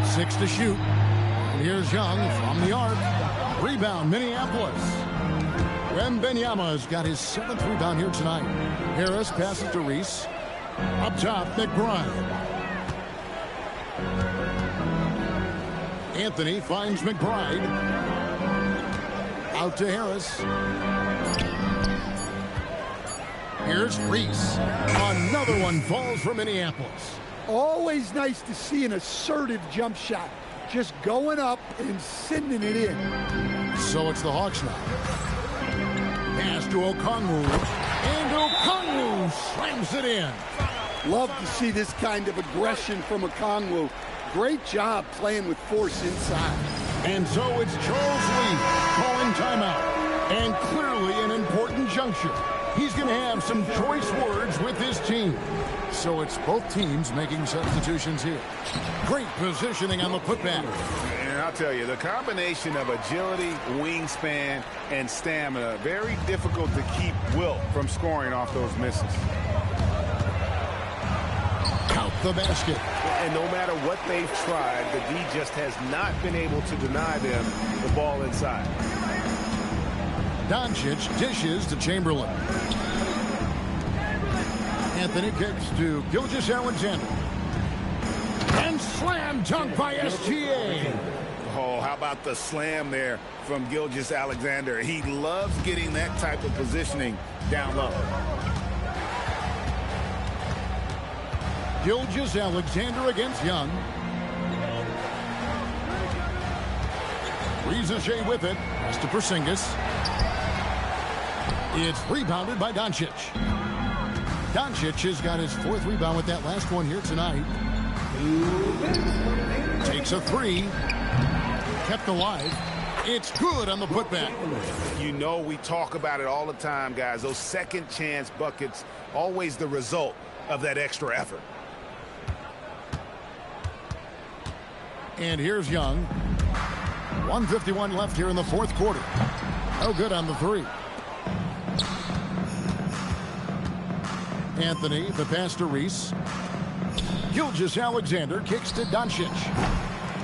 6 to shoot. And here's Young from the arc. Rebound, Minneapolis. Wembanyama's got his 7th rebound here tonight. Harris passes to Reese. Up top, McBride. Anthony finds McBride. Out to Harris. Here's Reese. Another one falls for Minneapolis. Always nice to see an assertive jump shot. Just going up and sending it in. So it's the Hawks now. Pass to Okongwu. And Okongwu slams it in. Love to see this kind of aggression from Okongwu. Great job playing with force inside. And so it's Charles Lee calling timeout. And clearly an important juncture. He's going to have some choice words with his team. So it's both teams making substitutions here. Great positioning on the putback. And I'll tell you, the combination of agility, wingspan, and stamina, very difficult to keep Wilt from scoring off those misses. Count the basket. And no matter what they've tried, the D just has not been able to deny them the ball inside. Doncic dishes to Chamberlain. Anthony kicks to Gilgeous-Alexander. And slam dunk by SGA. Oh, how about the slam there from Gilgeous-Alexander? He loves getting that type of positioning down low. Gilgeous-Alexander against Young. Rizachet with it. Pass to Porzingis. It's rebounded by Doncic. Doncic has got his 4th rebound with that last one here tonight. Takes a 3. Kept alive. It's good on the putback. You know, we talk about it all the time, guys. Those second chance buckets, always the result of that extra effort. And here's Young. 1:51 left here in the 4th quarter. No good on the 3. Anthony, the pass to Reese. Gilgeous-Alexander kicks to Doncic.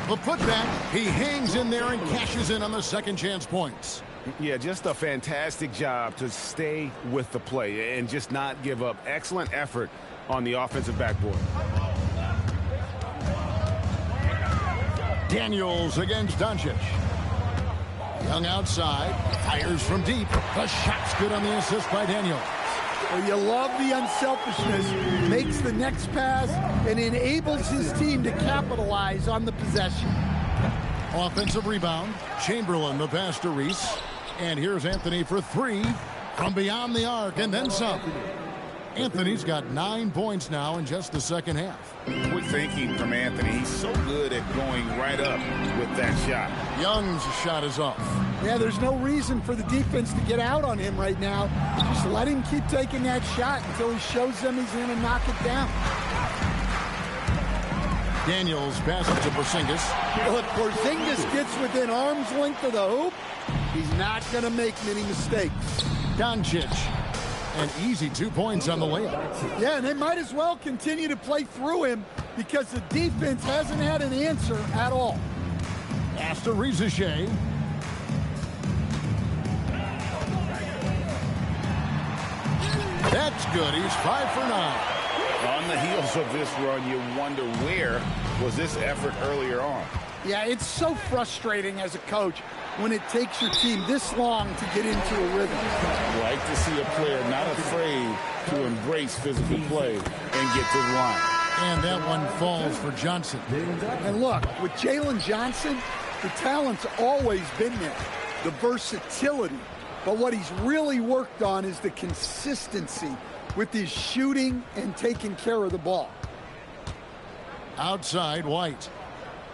The putback, he hangs in there and cashes in on the second chance points. Yeah, just a fantastic job to stay with the play and just not give up. Excellent effort on the offensive backboard. Daniels against Doncic. Young outside, fires from deep. The shot's good on the assist by Daniels. Well, you love the unselfishness. Makes the next pass and enables his team to capitalize on the possession. Offensive rebound. Chamberlain, the pass to Reese. And here's Anthony for 3 from beyond the arc and then some. Anthony's got 9 points now in just the second half. Quick thinking from Anthony. He's so good at going right up with that shot. Young's shot is off. Yeah, there's no reason for the defense to get out on him right now. Just let him keep taking that shot until he shows them he's going to knock it down. Daniels passes to Porzingis. Look, Porzingis gets within arm's length of the hoop. He's not going to make many mistakes. Doncic. An easy 2 points on the layup. Yeah, and they might as well continue to play through him because the defense hasn't had an answer at all. Pass to Rizachet. That's good. He's 5 for 9. On the heels of this run, you wonder where was this effort earlier on. Yeah, it's so frustrating as a coach when it takes your team this long to get into a rhythm. Like to see a player not afraid to embrace physical play and get to the line. And that one falls for Johnson. And look, with Jalen Johnson, the talent's always been there, the versatility. But what he's really worked on is the consistency with his shooting and taking care of the ball. Outside, White.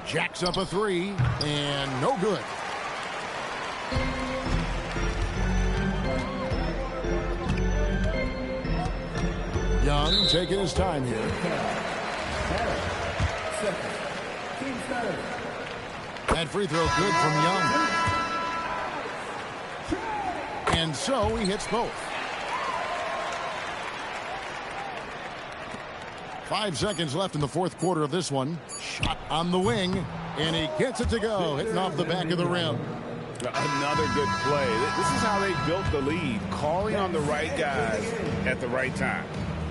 Jacks up a 3, and no good. Young taking his time here. That free throw good from Young. And so he hits both. 5 seconds left in the fourth quarter of this one. Shot on the wing, and he gets it to go, hitting off the back of the rim. Another good play. This is how they built the lead, calling on the right guys at the right time.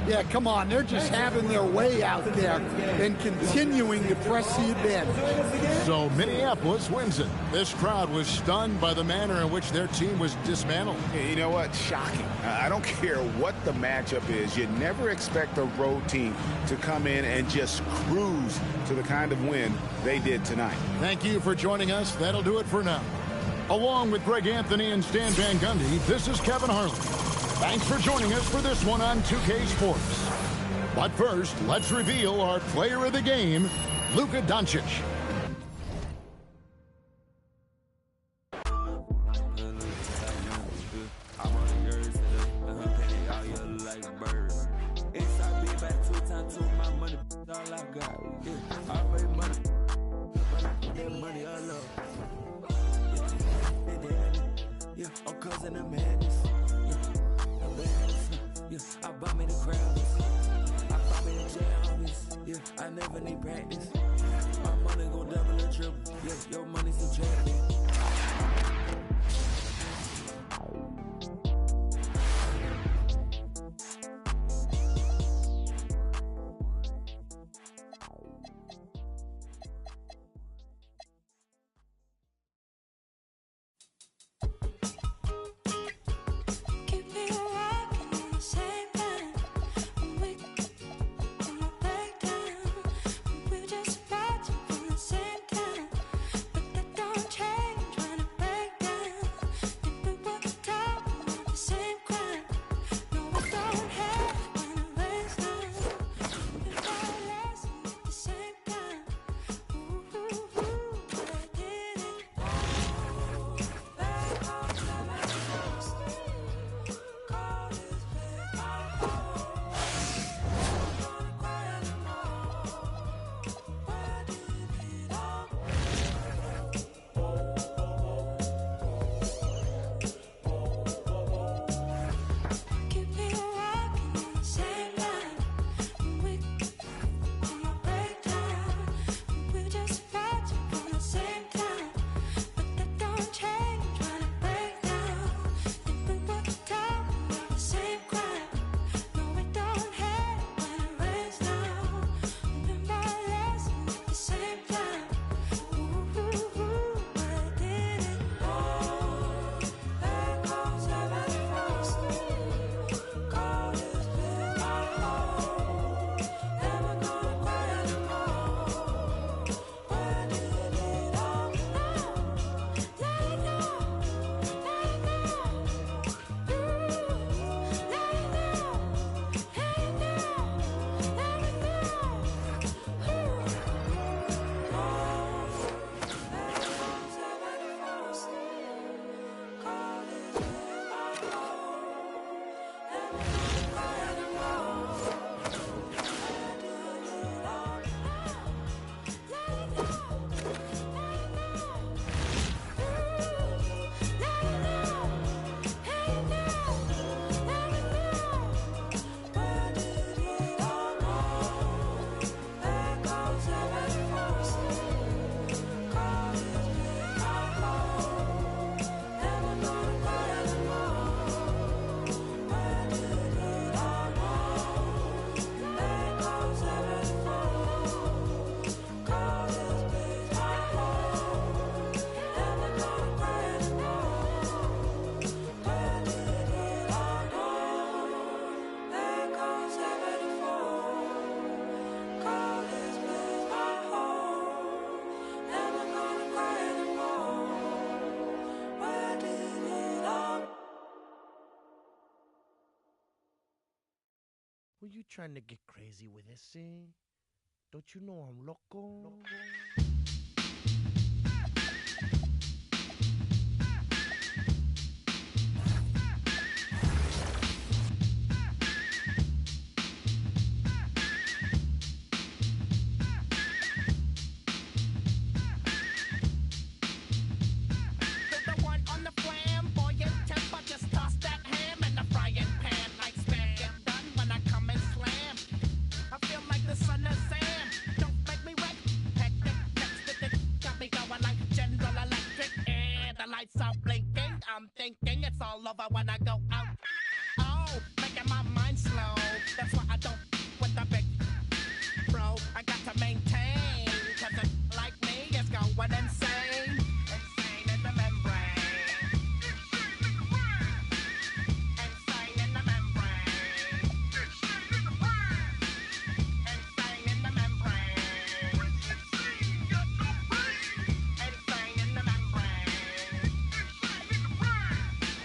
Yeah, come on. They're just having their way out there and continuing to press the advantage. So Minneapolis wins it. This crowd was stunned by the manner in which their team was dismantled. You know what? Shocking. I don't care what the matchup is. You never expect a road team to come in and just cruise to the kind of win they did tonight. Thank you for joining us. That'll do it for now. Along with Greg Anthony and Stan Van Gundy, this is Kevin Harlan. Thanks for joining us for this one on 2K Sports. But first, let's reveal our player of the game, Luka Doncic. I never need practice. My money gon' double or triple. Yeah, your money subtracted. Were you trying to get crazy with this, eh? Don't you know I'm loco? all over when I go out. Oh, making my mind slow. That's why I don't with the big bro. I got to maintain, cause a like me is going insane. Insane in the membrane. Insane in the membrane. Insane in the membrane. Insane in the membrane.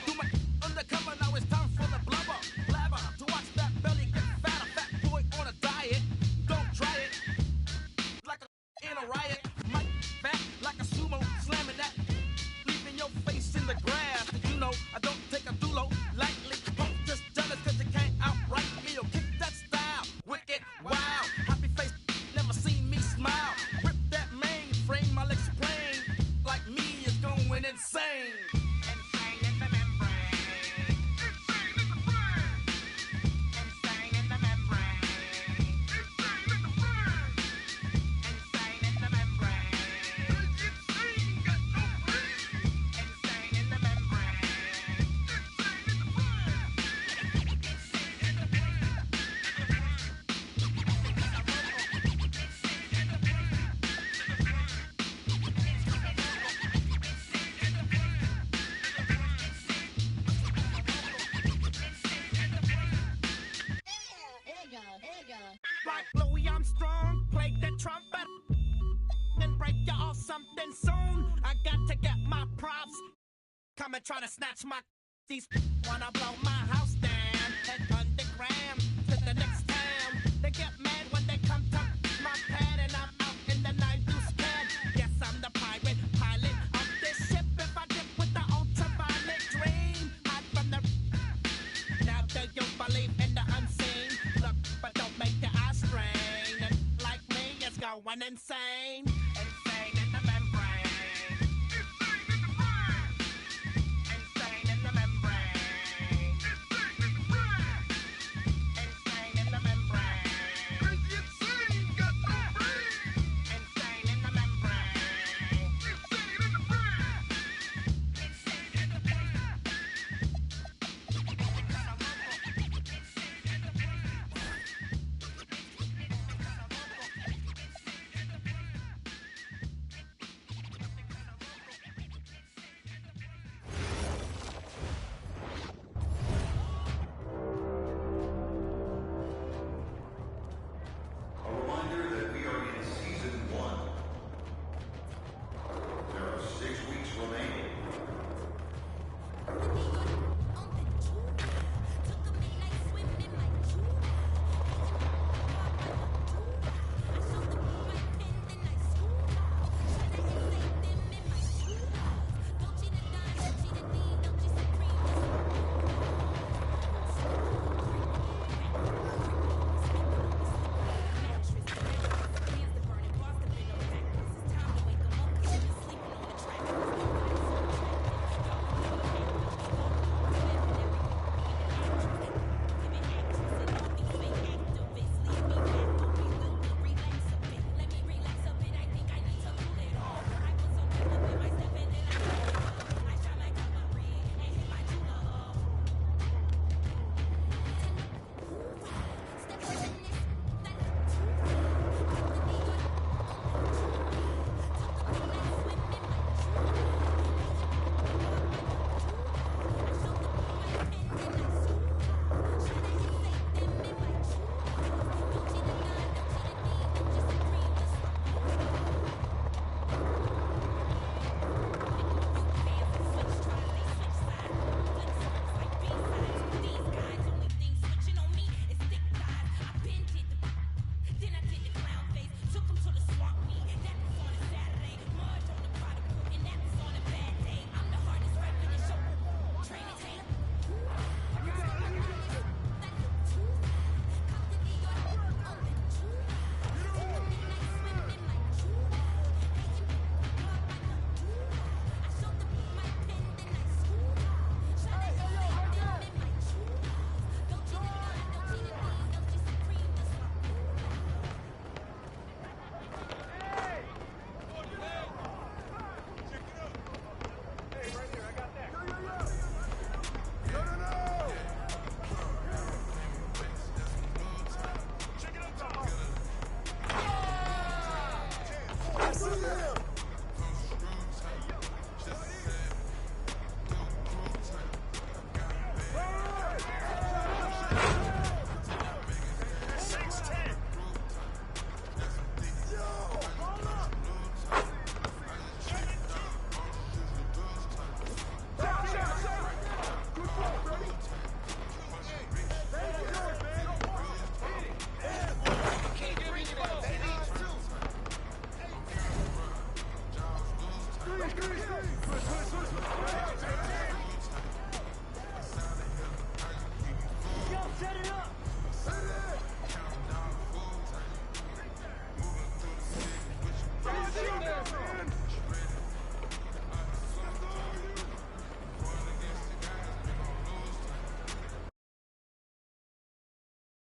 Do my undercover, now it's time for the blubber. Blabber, to watch that belly get fat. A fat boy on a diet. Don't try it. Like a in a riot. Might fat like a sumo, slamming that. Leaving your face in the grass. Did you know I don't take a dulo lightly? Don't just jealous cause you can't outright me. Or kick that style. Wicked, wow. Happy face, never seen me smile. Rip that mainframe, I'll explain. Like me is going insane. Insane in the membrane. Insane in the brain. Insane in the membrane. Insane in the brain. Insane in the membrane. Insane, got no brain. Insane in the membrane. Insane in the brain. Insane in the brain. Like Louis Armstrong, play the trumpet, then break you off something soon. I got to get my props. Come and try to snatch my these wanna blow my house down at underground to the next town. They get mad when they come to my pad and I'm out in the 9-2 Yes, I'm the pirate pilot of this ship. If I dip with the ultraviolet dream, hide from the. Now do you believe in the unseen? Look, but don't make your eyes strain. And like me, it's going insane.